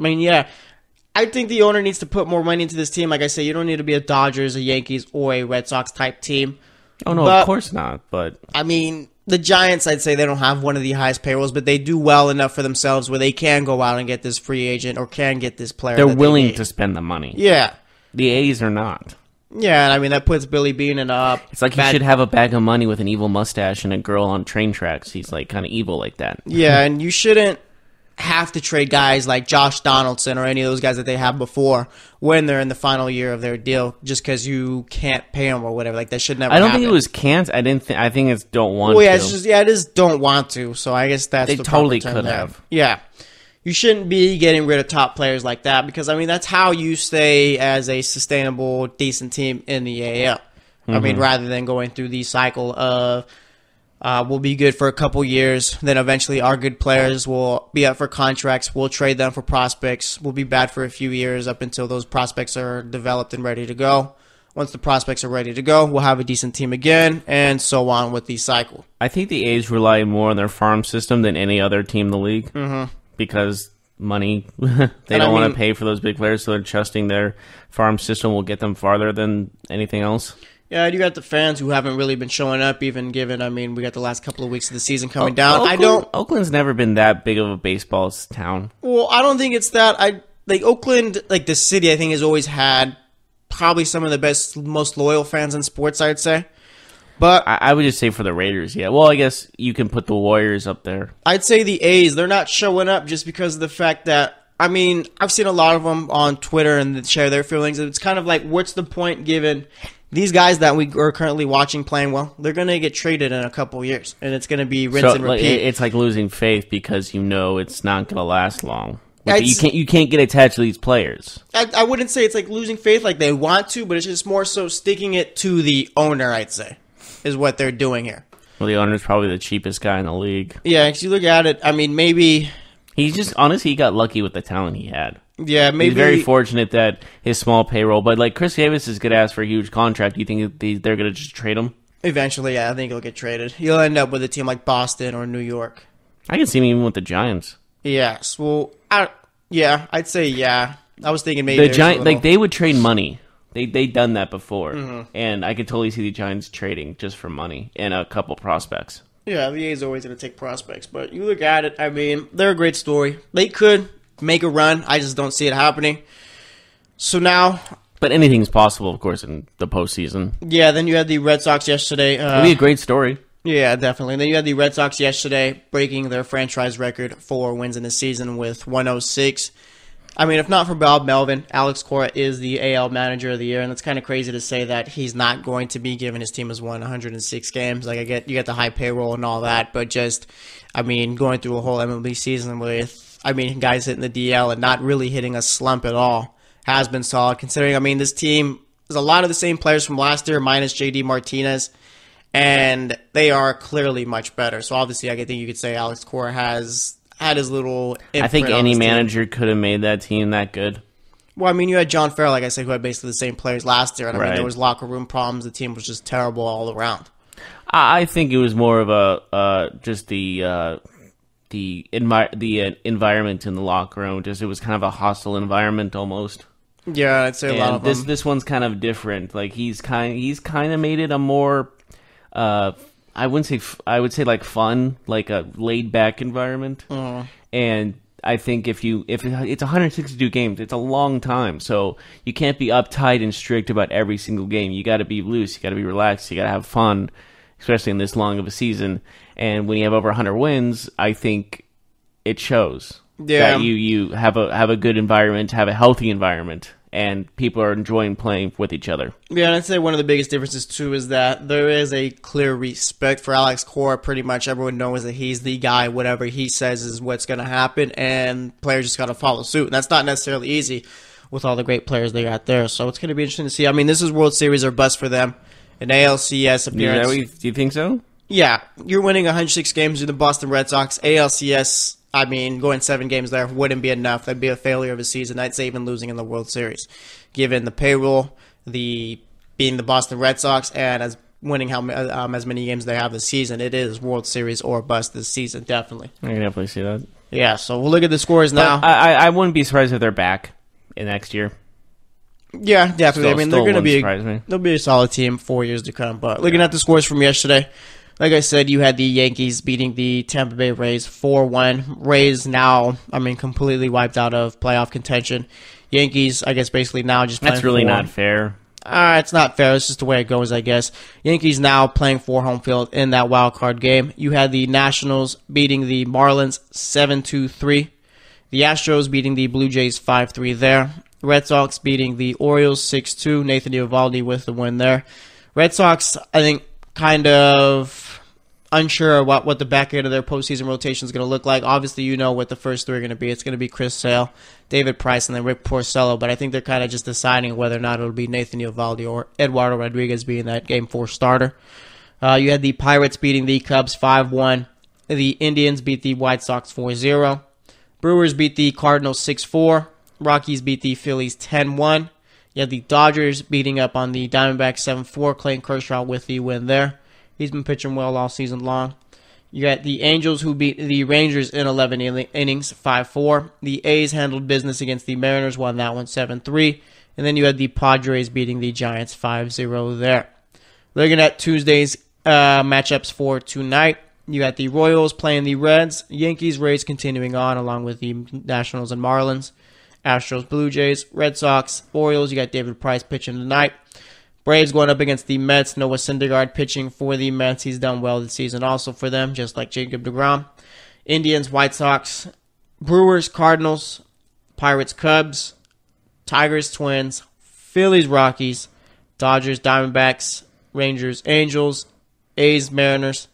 I think the owner needs to put more money into this team. Like I say, you don't need to be a Dodgers, a Yankees, or a Red Sox type team. Oh, no, of course not. But the Giants, I'd say they don't have one of the highest payrolls, but they do well enough for themselves where they can go out and get this free agent or can get this player. They're willing to spend the money. Yeah. The A's are not. Yeah, and that puts Billy Beane in a... It's like he should have a bag of money with an evil mustache and a girl on train tracks. He's kind of evil like that. Yeah, and you shouldn't have to trade guys like Josh Donaldson or any of those guys that they have before when they're in the final year of their deal, just because you can't pay them or whatever. Like that should never. I don't happen. think it was can't. I didn't. I think it's don't want. Well, yeah, to. it is don't want to. So I guess that's they the totally proper term could there. have. Yeah, you shouldn't be getting rid of top players like that because I mean that's how you stay as a sustainable, decent team in the AL. I mean, rather than going through the cycle of. We'll be good for a couple years. Then eventually our good players will be up for contracts. We'll trade them for prospects. We'll be bad for a few years up until those prospects are developed and ready to go. Once the prospects are ready to go, we'll have a decent team again, and so on with the cycle. I think the A's rely more on their farm system than any other team in the league because money. They don't want to pay for those big players, so they're trusting their farm system will get them farther than anything else. Yeah, you got the fans who haven't really been showing up, even given, I mean, we got the last couple of weeks of the season coming down. Oakland's never been that big of a baseball town. Well, I don't think it's that. Oakland, like the city, I think has always had probably some of the best, most loyal fans in sports, I'd say. But I would just say for the Raiders, yeah. Well, I guess you can put the Warriors up there. I'd say the A's, they're not showing up just because of the fact that, I mean, I've seen a lot of them on Twitter and they share their feelings. It's kind of like, what's the point given these guys that we are currently watching playing well, they're going to get traded in a couple of years, and it's going to be rinse and repeat. It's like losing faith because you know it's not going to last long. You can't get attached to these players. I wouldn't say it's like losing faith like they want to, but it's just more so sticking it to the owner, I'd say, is what they're doing here. Well, the owner's probably the cheapest guy in the league. Yeah, because you look at it, I mean, maybe... He's just, honestly, he got lucky with the talent he had. Yeah, maybe... He's very fortunate that his small payroll, but like Chris Davis is going to ask for a huge contract. Do you think they're going to just trade him? Eventually, yeah, I think he'll get traded. He'll end up with a team like Boston or New York. I can see him even with the Giants. Yes, well, I'd say yeah. I was thinking maybe the Giants, like they would trade money. They done that before, and I could totally see the Giants trading just for money and a couple prospects. Yeah, the A's always going to take prospects, but you look at it, I mean, they're a great story. They could make a run. I just don't see it happening. So now... But anything's possible, of course, in the postseason. Yeah, then you had the Red Sox yesterday. It'll be a great story. Yeah, definitely. Then you had the Red Sox yesterday breaking their franchise record for wins in the season with 106. I mean, if not for Bob Melvin, Alex Cora is the AL Manager of the Year, and it's kind of crazy to say that he's not going to be, given his team has won 106 games. Like, you get the high payroll and all that, but just, I mean, going through a whole MLB season with, I mean, guys hitting the DL and not really hitting a slump at all has been solid, considering, I mean, this team is a lot of the same players from last year, minus J.D. Martinez, and they are clearly much better. So, obviously, I think you could say Alex Cora has had his little imprint. I think any manager could have made that team that good. Well, I mean, you had John Farrell, like I said, who had basically the same players last year, and I mean, there was locker room problems. The team was just terrible all around. I think it was more of a just the environment in the locker room. Just it was kind of a hostile environment almost. Yeah, I'd say a lot of them. This one's kind of different. Like he's kind of made it a more I would say like fun, like a laid back environment. And I think if it's 162 games, it's a long time. So you can't be uptight and strict about every single game. You got to be loose. You got to be relaxed. You got to have fun, especially in this long of a season. And when you have over 100 wins, I think it shows that you have a good environment, have a healthy environment, and people are enjoying playing with each other. Yeah, and I'd say one of the biggest differences, too, is that there is a clear respect for Alex Cora. Pretty much everyone knows that he's the guy. Whatever he says is what's going to happen, and players just got to follow suit. And that's not necessarily easy with all the great players they got there. So it's going to be interesting to see. I mean, this is World Series or bust for them. An ALCS appearance. Do you think so? Yeah. You're winning 106 games with the Boston Red Sox. ALCS... I mean, going 7 games there wouldn't be enough. That'd be a failure of a season. I'd say even losing in the World Series. Given the payroll, being the Boston Red Sox, and as winning as many games they have this season, it is World Series or bust this season, definitely. I can definitely see that. Yeah, so we'll look at the scores now. I wouldn't be surprised if they're back in next year. Yeah, definitely. I mean, they're going to be they'll be a solid team 4 years to come. But looking at the scores from yesterday, like I said, you had the Yankees beating the Tampa Bay Rays 4-1. Rays now, I mean, completely wiped out of playoff contention. Yankees, I guess, basically now just playing. That's really not fair. It's not fair. It's just the way it goes, I guess. Yankees now playing for home field in that wild card game. You had the Nationals beating the Marlins 7-3. The Astros beating the Blue Jays 5-3 there. Red Sox beating the Orioles 6-2. Nathan Eovaldi with the win there. Red Sox, I think, kind of unsure what the back end of their postseason rotation is going to look like. Obviously, you know what the first three are going to be. It's going to be Chris Sale, David Price, and then Rick Porcello. But I think they're kind of just deciding whether or not it'll be Nathan Eovaldi or Eduardo Rodriguez being that Game 4 starter. You had the Pirates beating the Cubs 5-1. The Indians beat the White Sox 4-0. Brewers beat the Cardinals 6-4. Rockies beat the Phillies 10-1. You had the Dodgers beating up on the Diamondbacks 7-4. Clayton Kershaw with the win there. He's been pitching well all season long. You got the Angels who beat the Rangers in 11 innings 5-4. The A's handled business against the Mariners, won that one 7-3. And then you had the Padres beating the Giants 5-0 there. Looking at Tuesday's matchups for tonight. You got the Royals playing the Reds. Yankees, Rays continuing on along with the Nationals and Marlins. Astros, Blue Jays, Red Sox, Orioles. You got David Price pitching tonight. Braves going up against the Mets. Noah Syndergaard pitching for the Mets. He's done well this season also for them, just like Jacob deGrom. Indians, White Sox, Brewers, Cardinals, Pirates, Cubs, Tigers, Twins, Phillies, Rockies, Dodgers, Diamondbacks, Rangers, Angels, A's, Mariners,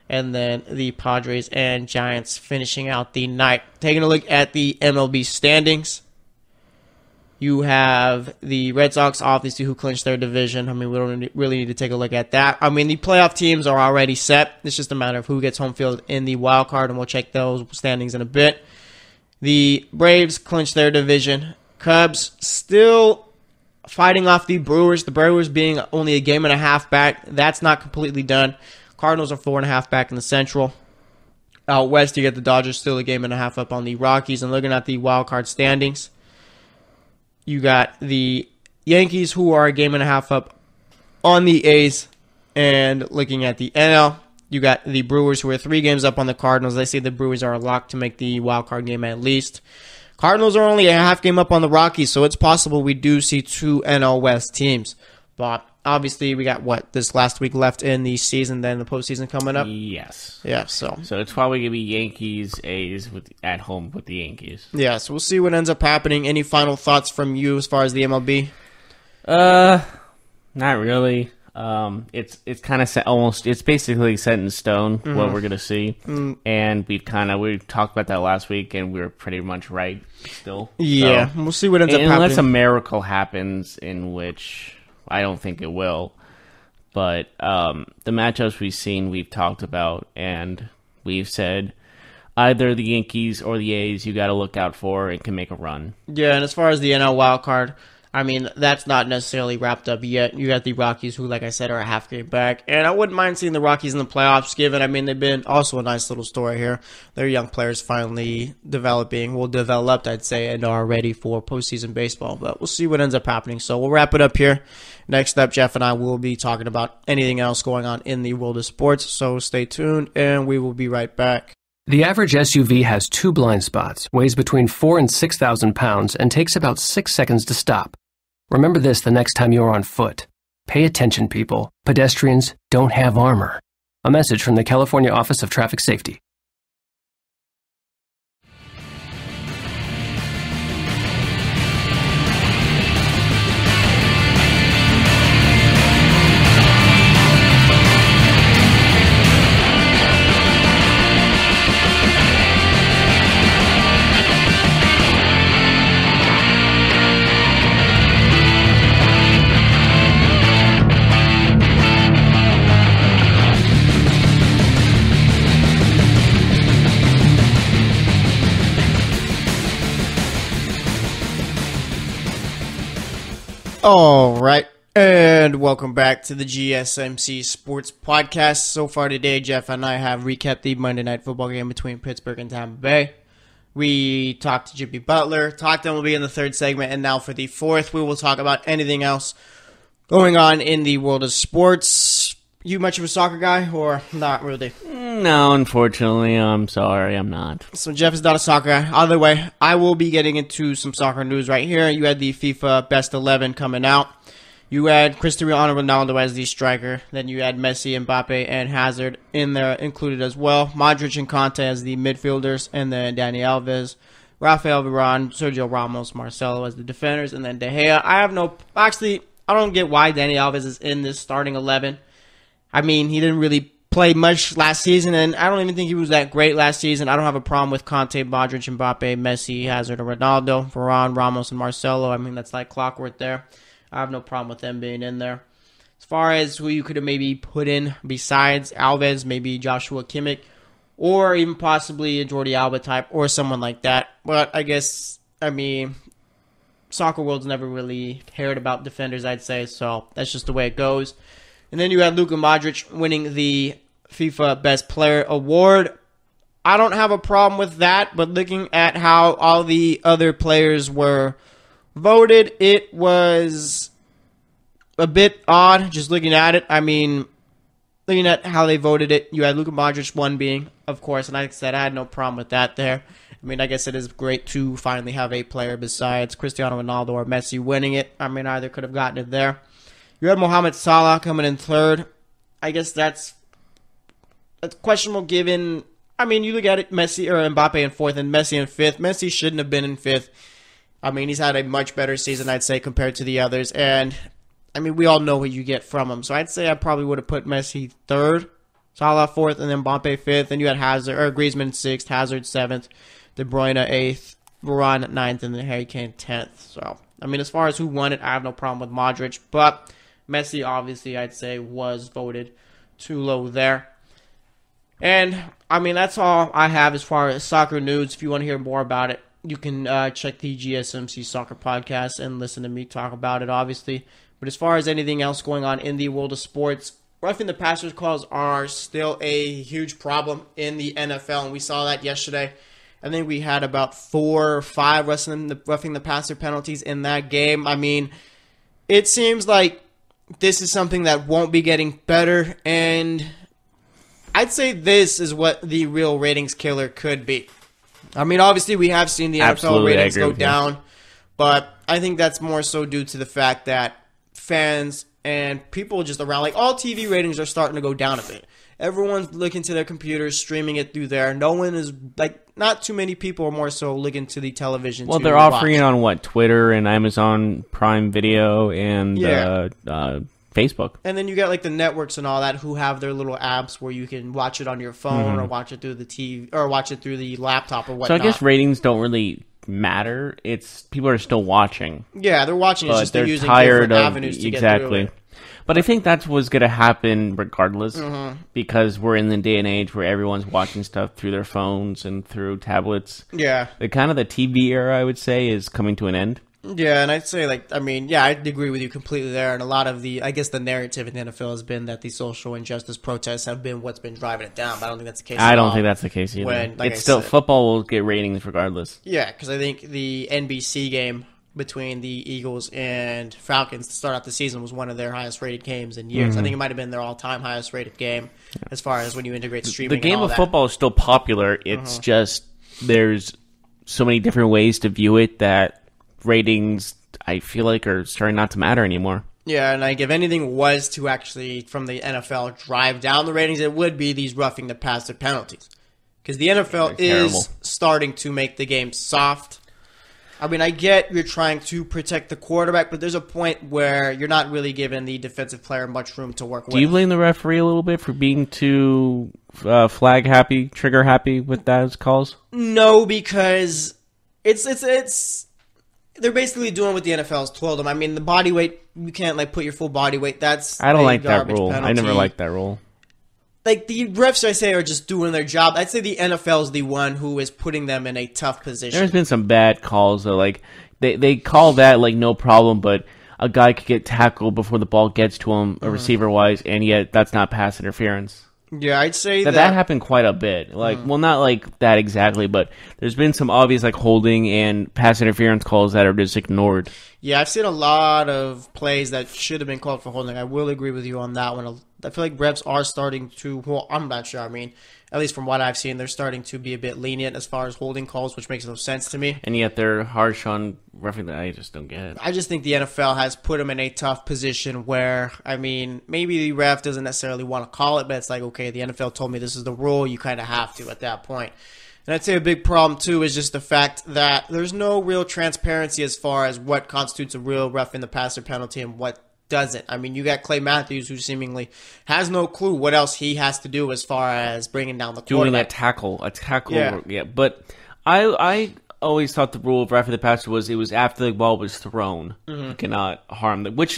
and then the Padres and Giants finishing out the night. Taking a look at the MLB standings. You have the Red Sox, obviously, who clinched their division. I mean, we don't really need to take a look at that. I mean, the playoff teams are already set. It's just a matter of who gets home field in the wild card, and we'll check those standings in a bit. The Braves clinched their division. Cubs still fighting off the Brewers. The Brewers being only a game and a half back. That's not completely done. Cardinals are 4.5 back in the Central. Out west, you get the Dodgers still a game and a half up on the Rockies. And looking at the wild card standings, you got the Yankees, who are a game and a half up on the A's. And looking at the NL, you got the Brewers, who are 3 games up on the Cardinals. They say the Brewers are locked to make the wild card game at least. Cardinals are only a half game up on the Rockies, so it's possible we do see 2 NL West teams. But obviously, we got, this last week left in the season, then the postseason coming up? Yes. Yeah, so it's probably going to be Yankees, A's at home with the Yankees. Yeah, so we'll see what ends up happening. Any final thoughts from you as far as the MLB? Not really. It's kind of set, almost, it's basically set in stone what we're going to see. And we talked about that last week, and we were pretty much right still. Yeah, so, we'll see what ends up happening. Unless a miracle happens, in which I don't think it will. But the matchups we've talked about, and we've said either the Yankees or the A's you got to look out for and can make a run. Yeah, and as far as the NL wild card, I mean, that's not necessarily wrapped up yet. You got the Rockies, who, like I said, are a half game back. And I wouldn't mind seeing the Rockies in the playoffs, given, I mean, they've been also a nice little story here. Their young players finally developed, I'd say, and are ready for postseason baseball. But we'll see what ends up happening. So we'll wrap it up here. Next up, Jeff and I will be talking about anything else going on in the world of sports. So stay tuned, and we will be right back. The average SUV has 2 blind spots, weighs between 4,000 and 6,000 pounds, and takes about 6 seconds to stop. Remember this the next time you're on foot. Pay attention, people. Pedestrians don't have armor. A message from the California Office of Traffic Safety. All right, and welcome back to the GSMC Sports Podcast. So far today, Jeff and I have recapped the Monday Night Football game between Pittsburgh and Tampa Bay. We talked to Jimmy Butler, talked MLB in the 3rd segment, and now for the 4th, we will talk about anything else going on in the world of sports. You much of a soccer guy, or not really? No, unfortunately, I'm sorry, I'm not. So Jeff is not a soccer guy. Either way, I will be getting into some soccer news right here. You had the FIFA Best 11 coming out. You had Cristiano Ronaldo as the striker. Then you had Messi, Mbappe, and Hazard in there included as well. Modric and Conte as the midfielders. And then Dani Alves Rafael Varane, Sergio Ramos, Marcelo as the defenders, and then De Gea. I don't get why Dani Alves is in this starting 11. I mean, he didn't really play much last season, and I don't even think he was that great last season. I don't have a problem with Conte, Modric, Mbappe, Messi, Hazard, or Ronaldo, Varane, Ramos, and Marcelo. I mean, that's like clockwork there. I have no problem with them being in there. As far as who you could have maybe put in besides Alves, maybe Joshua Kimmich, or even possibly a Jordi Alba type, or someone like that. But soccer world's never really cared about defenders, I'd say, so that's just the way it goes. And then you had Luka Modric winning the FIFA Best Player Award. I don't have a problem with that, but looking at how all the other players were voted, it was a bit odd just looking at it. I mean, looking at how they voted it, you had Luka Modric one being, of course, and like I said, I had no problem with that there. I mean, I guess it is great to finally have a player besides Cristiano Ronaldo or Messi winning it. I mean, either could have gotten it there. You had Mohamed Salah coming in third. I guess that's questionable given, I mean, you look at it, Messi or Mbappe in fourth and Messi in fifth. Messi shouldn't have been in fifth. I mean, he's had a much better season, I'd say, compared to the others. And, I mean, we all know what you get from him. So I'd say I probably would have put Messi third, Salah fourth, and then Mbappe fifth. And you had Griezmann sixth, Hazard seventh, De Bruyne eighth, Varane ninth, and then Harry Kane 10th. So, I mean, as far as who won it, I have no problem with Modric. But Messi, obviously, I'd say, was voted too low there. And, I mean, that's all I have as far as soccer news. If you want to hear more about it, you can check the GSMC Soccer Podcast and listen to me talk about it, obviously. But as far as anything else going on in the world of sports, roughing the passer calls are still a huge problem in the NFL, and we saw that yesterday. I think we had about 4 or 5 roughing the passer penalties in that game. I mean, it seems like this is something that won't be getting better, and I'd say this is what the real ratings killer could be. I mean, obviously, we have seen the NFL ratings go down, but I think that's more so due to the fact that fans and people just around, like, all TV ratings are starting to go down a bit. Everyone's looking to their computers, streaming it through there. No one is, like, not too many people are more so looking to the television. Well, they're offering it on, Twitter and Amazon Prime Video and Facebook. And then you got, like, the networks and all that who have their little apps where you can watch it on your phone or watch it through the TV or watch it through the laptop or whatnot. So I guess ratings don't really matter. It's people are still watching. Yeah, they're watching. It's just they're using tired different avenues to get through it. But I think that's what's going to happen regardless because we're in the day and age where everyone's watching stuff through their phones and through tablets. Yeah. The TV era, I would say, is coming to an end. Yeah, and I'd say, I agree with you completely there. And a lot of the narrative in the NFL has been that the social injustice protests have been what's been driving it down. But I don't think that's the case I don't think that's the case either. Football will get ratings regardless. Yeah, because I think the NBC game between the Eagles and Falcons to start out the season was one of their highest rated games in years. I think it might have been their all-time highest rated game as far as when you integrate streaming. The game of football is still popular. It's just there's so many different ways to view it that ratings, I feel like, are starting not to matter anymore. Yeah, and if anything was to actually, from the NFL, drive down the ratings, it would be these roughing the passer penalties. Because the NFL is starting to make the game soft. I mean, I get you're trying to protect the quarterback, but there's a point where you're not really giving the defensive player much room to work with. Do you blame the referee a little bit for being too flag happy, trigger happy with those calls? No, because it's they're basically doing what the NFL's told them. I mean, the body weight, you can't put your full body weight. I don't like that rule. Penalty. I never liked that rule. The refs, I say, are just doing their job. I'd say the NFL is the one who is putting them in a tough position. There's been some bad calls, though. They call that, no problem, but a guy could get tackled before the ball gets to him, receiver-wise, and yet that's not pass interference. Yeah, I'd say that happened quite a bit. Well, not that exactly, but there's been some obvious holding and pass interference calls that are just ignored. Yeah, I've seen a lot of plays that should have been called for holding. I will agree with you on that one. I feel like refs are starting to, well, I'm not sure. I mean, at least from what I've seen, they're starting to be a bit lenient as far as holding calls, which makes no sense to me. And yet they're harsh on roughing that. I just don't get it. I just think the NFL has put them in a tough position where, I mean, maybe the ref doesn't necessarily want to call it, but it's okay, the NFL told me this is the rule. You kind of have to at that point. And I'd say a big problem, too, is just the fact that there's no real transparency as far as what constitutes a real roughing the passer penalty and what doesn't. I mean, you got Clay Matthews, who seemingly has no clue what else he has to do as far as bringing down the quarterback. Doing a tackle. Yeah. But I always thought the rule of roughing the passer was it was after the ball was thrown. You cannot harm them, that's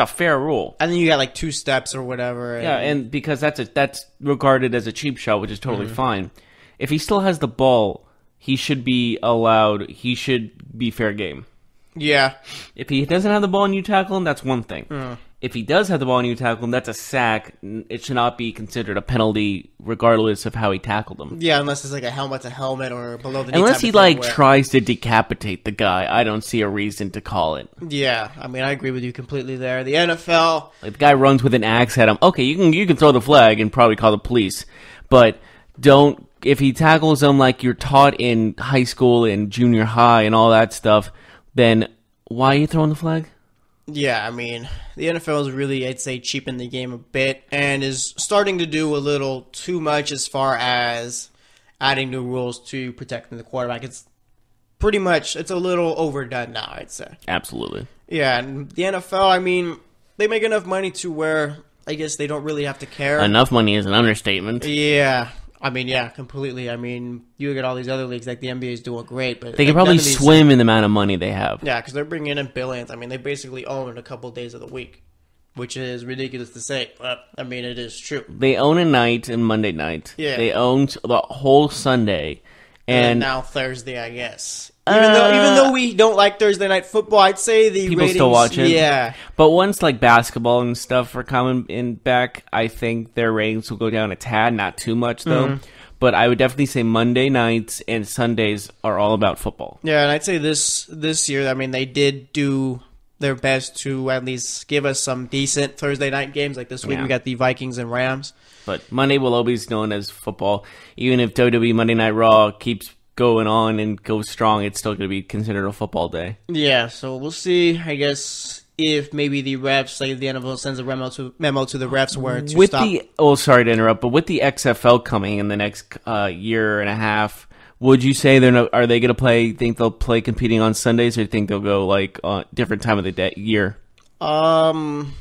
a fair rule. And then you got like 2 steps or whatever. And because that's regarded as a cheap shot, which is totally fine. If he still has the ball, he should be allowed. He should be fair game. Yeah. If he doesn't have the ball and you tackle him, that's one thing. If he does have the ball and you tackle him, that's a sack. It should not be considered a penalty, regardless of how he tackled him. Yeah, unless it's like a helmet to helmet or below the knee. Unless he tries to decapitate the guy, I don't see a reason to call it. Yeah, I mean, I agree with you completely there. The NFL, like the guy runs with an axe at him. Okay, you can throw the flag and probably call the police, but don't. If he tackles him like you're taught in high school and junior high and all that stuff, then why are you throwing the flag? Yeah, I mean, the NFL is really, I'd say, cheapened the game a bit and is starting to do a little too much as far as adding new rules to protecting the quarterback. It's pretty much, it's a little overdone now, I'd say. Absolutely. Yeah, and the NFL, I mean, they make enough money to where I guess they don't really have to care. Enough money is an understatement. Yeah. I mean, yeah, completely. I mean, you look at all these other leagues, like the NBA is doing great, but they can probably swim in the amount of money they have. Yeah, because they're bringing in billions. I mean, they basically own a couple of days of the week, which is ridiculous to say, but I mean, it is true. They own a night and Monday night. Yeah, they own the whole Sunday, and now Thursday, I guess. Even though we don't like Thursday night football, I'd say the people ratings, still watch it. Yeah, but once like basketball and stuff are coming in back, I think their ratings will go down a tad, not too much though. But I would definitely say Monday nights and Sundays are all about football. Yeah, and I'd say this year, I mean, they did do their best to at least give us some decent Thursday night games. Like this week, we got the Vikings and Rams. But Monday will always be known as football. Even if WWE Monday Night Raw keeps going on and goes strong, it's still going to be considered a football day. Yeah, so we'll see, I guess, if maybe the refs, like the NFL sends a memo to the refs where to stop. Sorry to interrupt, but with the XFL coming in the next year and a half, would you say are they going to think they'll play competing on Sundays, or do you think they'll go like different time of the year? I'm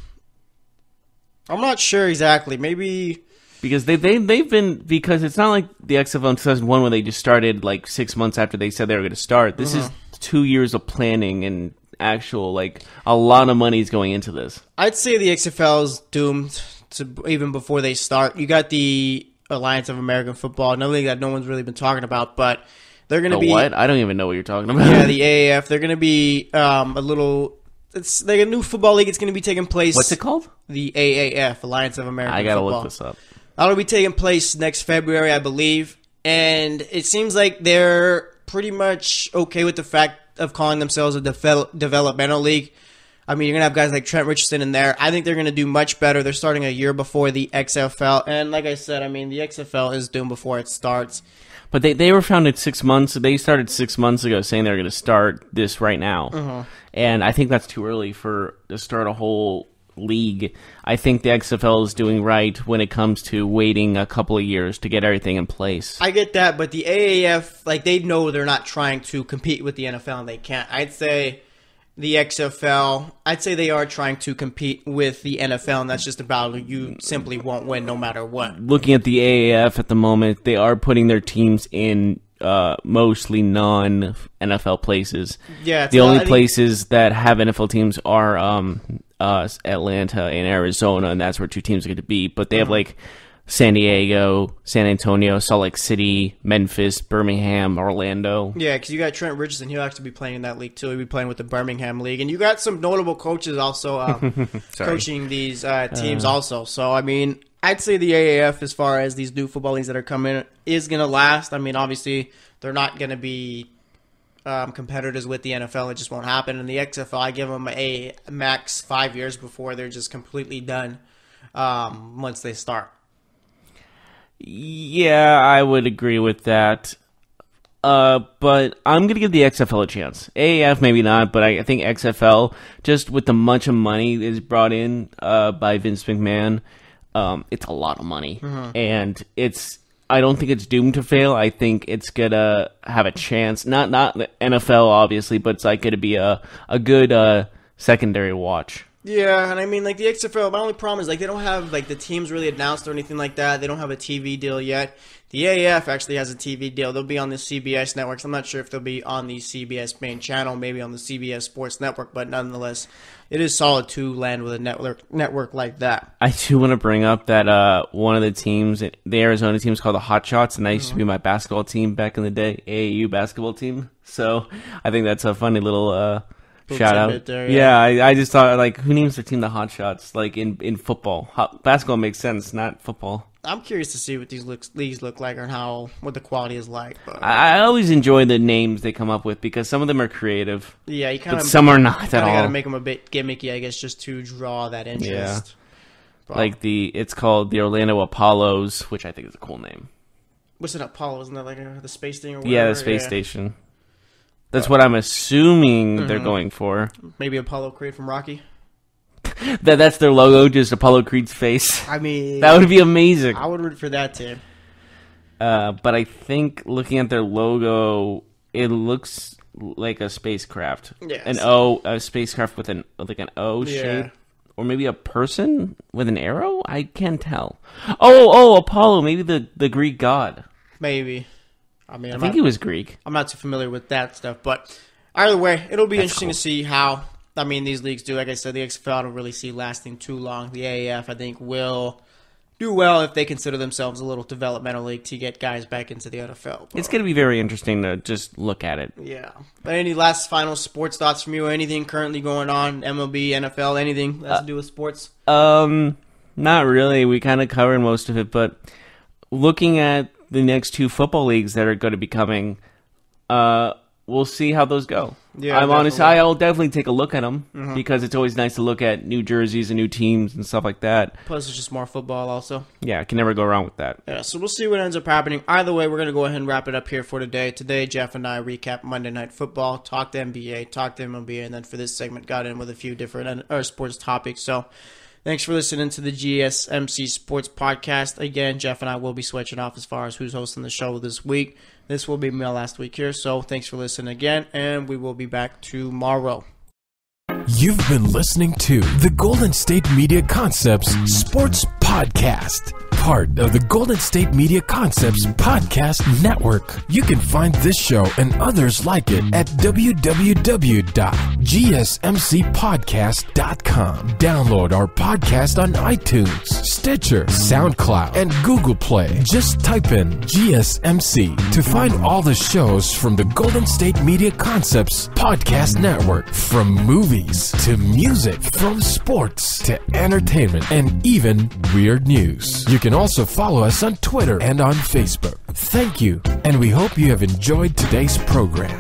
not sure exactly. Maybe because they've been, because it's not like the XFL in 2001 when they just started like 6 months after they said they were going to start. This is 2 years of planning and actual, like, a lot of money is going into this. I'd say the XFL is doomed to even before they start. You got the Alliance of American Football, another league that no one's really been talking about, but they're going to be... What? I don't even know what you're talking about. Yeah, the AAF. They're going to be it's like a new football league. It's going to be taking place... What's it called? The AAF, Alliance of American Football. I got to look this up. That'll be taking place next February, I believe, and it seems like they're pretty much okay with the fact of calling themselves a developmental league. I mean, you're going to have guys like Trent Richardson in there. I think they're going to do much better. They're starting a year before the XFL. And like I said, I mean, the XFL is doomed before it starts. But they were founded 6 months. They started 6 months ago saying they're going to start this right now. And I think that's too early to start a whole league. I think the XFL is doing right when it comes to waiting a couple of years to get everything in place. I get that, but the AAF, like, they know they're not trying to compete with the NFL, and they can't. I'd say the XFL, I'd say they are trying to compete with the NFL, and that's just a battle you simply won't win no matter what. Looking at the AAF at the moment, they are putting their teams in mostly non-NFL places. Yeah, the only places that have NFL teams are Atlanta and Arizona, and that's where 2 teams are going to be. But they have like San Diego, San Antonio, Salt Lake City, Memphis, Birmingham, Orlando. Yeah, because you got Trent Richardson. He'll actually be playing in that league too. He'll be playing with the Birmingham League, and you got some notable coaches also coaching these teams also. So I mean, I'd say the AAF, as far as these new football leagues that are coming, is going to last. I mean, obviously, they're not going to be competitors with the NFL. It just won't happen. And the XFL, I give them a max 5 years before they're just completely done once they start. Yeah, I would agree with that. But I'm going to give the XFL a chance. AAF, maybe not, but I think XFL, just with the much of money is brought in by Vince McMahon, it's a lot of money. And I don't think it's doomed to fail. I think it's gonna have a chance. Not the NFL, obviously, but it's like gonna be a good secondary watch. Yeah, and I mean, like, the XFL, my only problem is, like, they don't have, like, the teams really announced or anything like that. They don't have a TV deal yet. The AAF actually has a TV deal. They'll be on the CBS networks. I'm not sure if they'll be on the CBS main channel, maybe on the CBS Sports Network, but nonetheless, it is solid to land with a network like that. I do want to bring up that one of the teams, the Arizona team, is called the Hot Shots, and that used to be my basketball team back in the day, AAU basketball team. So I think that's a funny little shout out there, yeah, I just thought, like, who names their team the Hot Shots? Like in football, basketball makes sense, not football. I'm curious to see what these leagues look like and what the quality is like. But I always enjoy the names they come up with because some of them are creative. Yeah, you kind of some are not at all. Got to make them a bit gimmicky, I guess, just to draw that interest. Yeah. But, like it's called the Orlando Apollos, which I think is a cool name. What's an Apollo? Isn't that like the space thing or whatever? Yeah, the space station. That's what I'm assuming they're going for. Maybe Apollo Creed from Rocky. That's their logo, just Apollo Creed's face. I mean, that would be amazing. I would root for that team. But I think looking at their logo, it looks like a spacecraft. Yes. A spacecraft with an O shape, or maybe a person with an arrow. I can't tell. Oh, Apollo, maybe the Greek god. Maybe. I mean, I think he was Greek. I'm not too familiar with that stuff, but either way, it'll be interesting to see how. I mean, these leagues do. Like I said, the XFL I don't really see lasting too long. The AAF, I think, will do well if they consider themselves a little developmental league to get guys back into the NFL. It's going to be very interesting to just look at it. Yeah. But any last final sports thoughts from you? Anything currently going on? MLB, NFL, anything that has to do with sports? Not really. We kind of covered most of it, but looking at the next two football leagues that are going to be coming, we'll see how those go. Yeah, I'll definitely take a look at them because it's always nice to look at new jerseys and new teams and stuff like that. Plus, it's just more football also. Yeah, I can never go wrong with that. Yeah, so we'll see what ends up happening. Either way, we're going to go ahead and wrap it up here for today. Today, Jeff and I recap Monday Night Football, talked NBA, talked MLB, and then for this segment, got in with a few different sports topics. So thanks for listening to the GSMC Sports Podcast. Again, Jeff and I will be switching off as far as who's hosting the show this week. This will be my last week here, so thanks for listening again, and we will be back tomorrow. You've been listening to the Golden State Media Concepts Sports Podcast, part of the Golden State Media Concepts Podcast Network. You can find this show and others like it at www.gsmcpodcast.com. Download our podcast on iTunes, Stitcher, SoundCloud, and Google Play. Just type in GSMC to find all the shows from the Golden State Media Concepts Podcast Network, from movies to music, from sports to entertainment, and even weird news. You can also follow us on Twitter and on Facebook. Thank you, and we hope you have enjoyed today's program.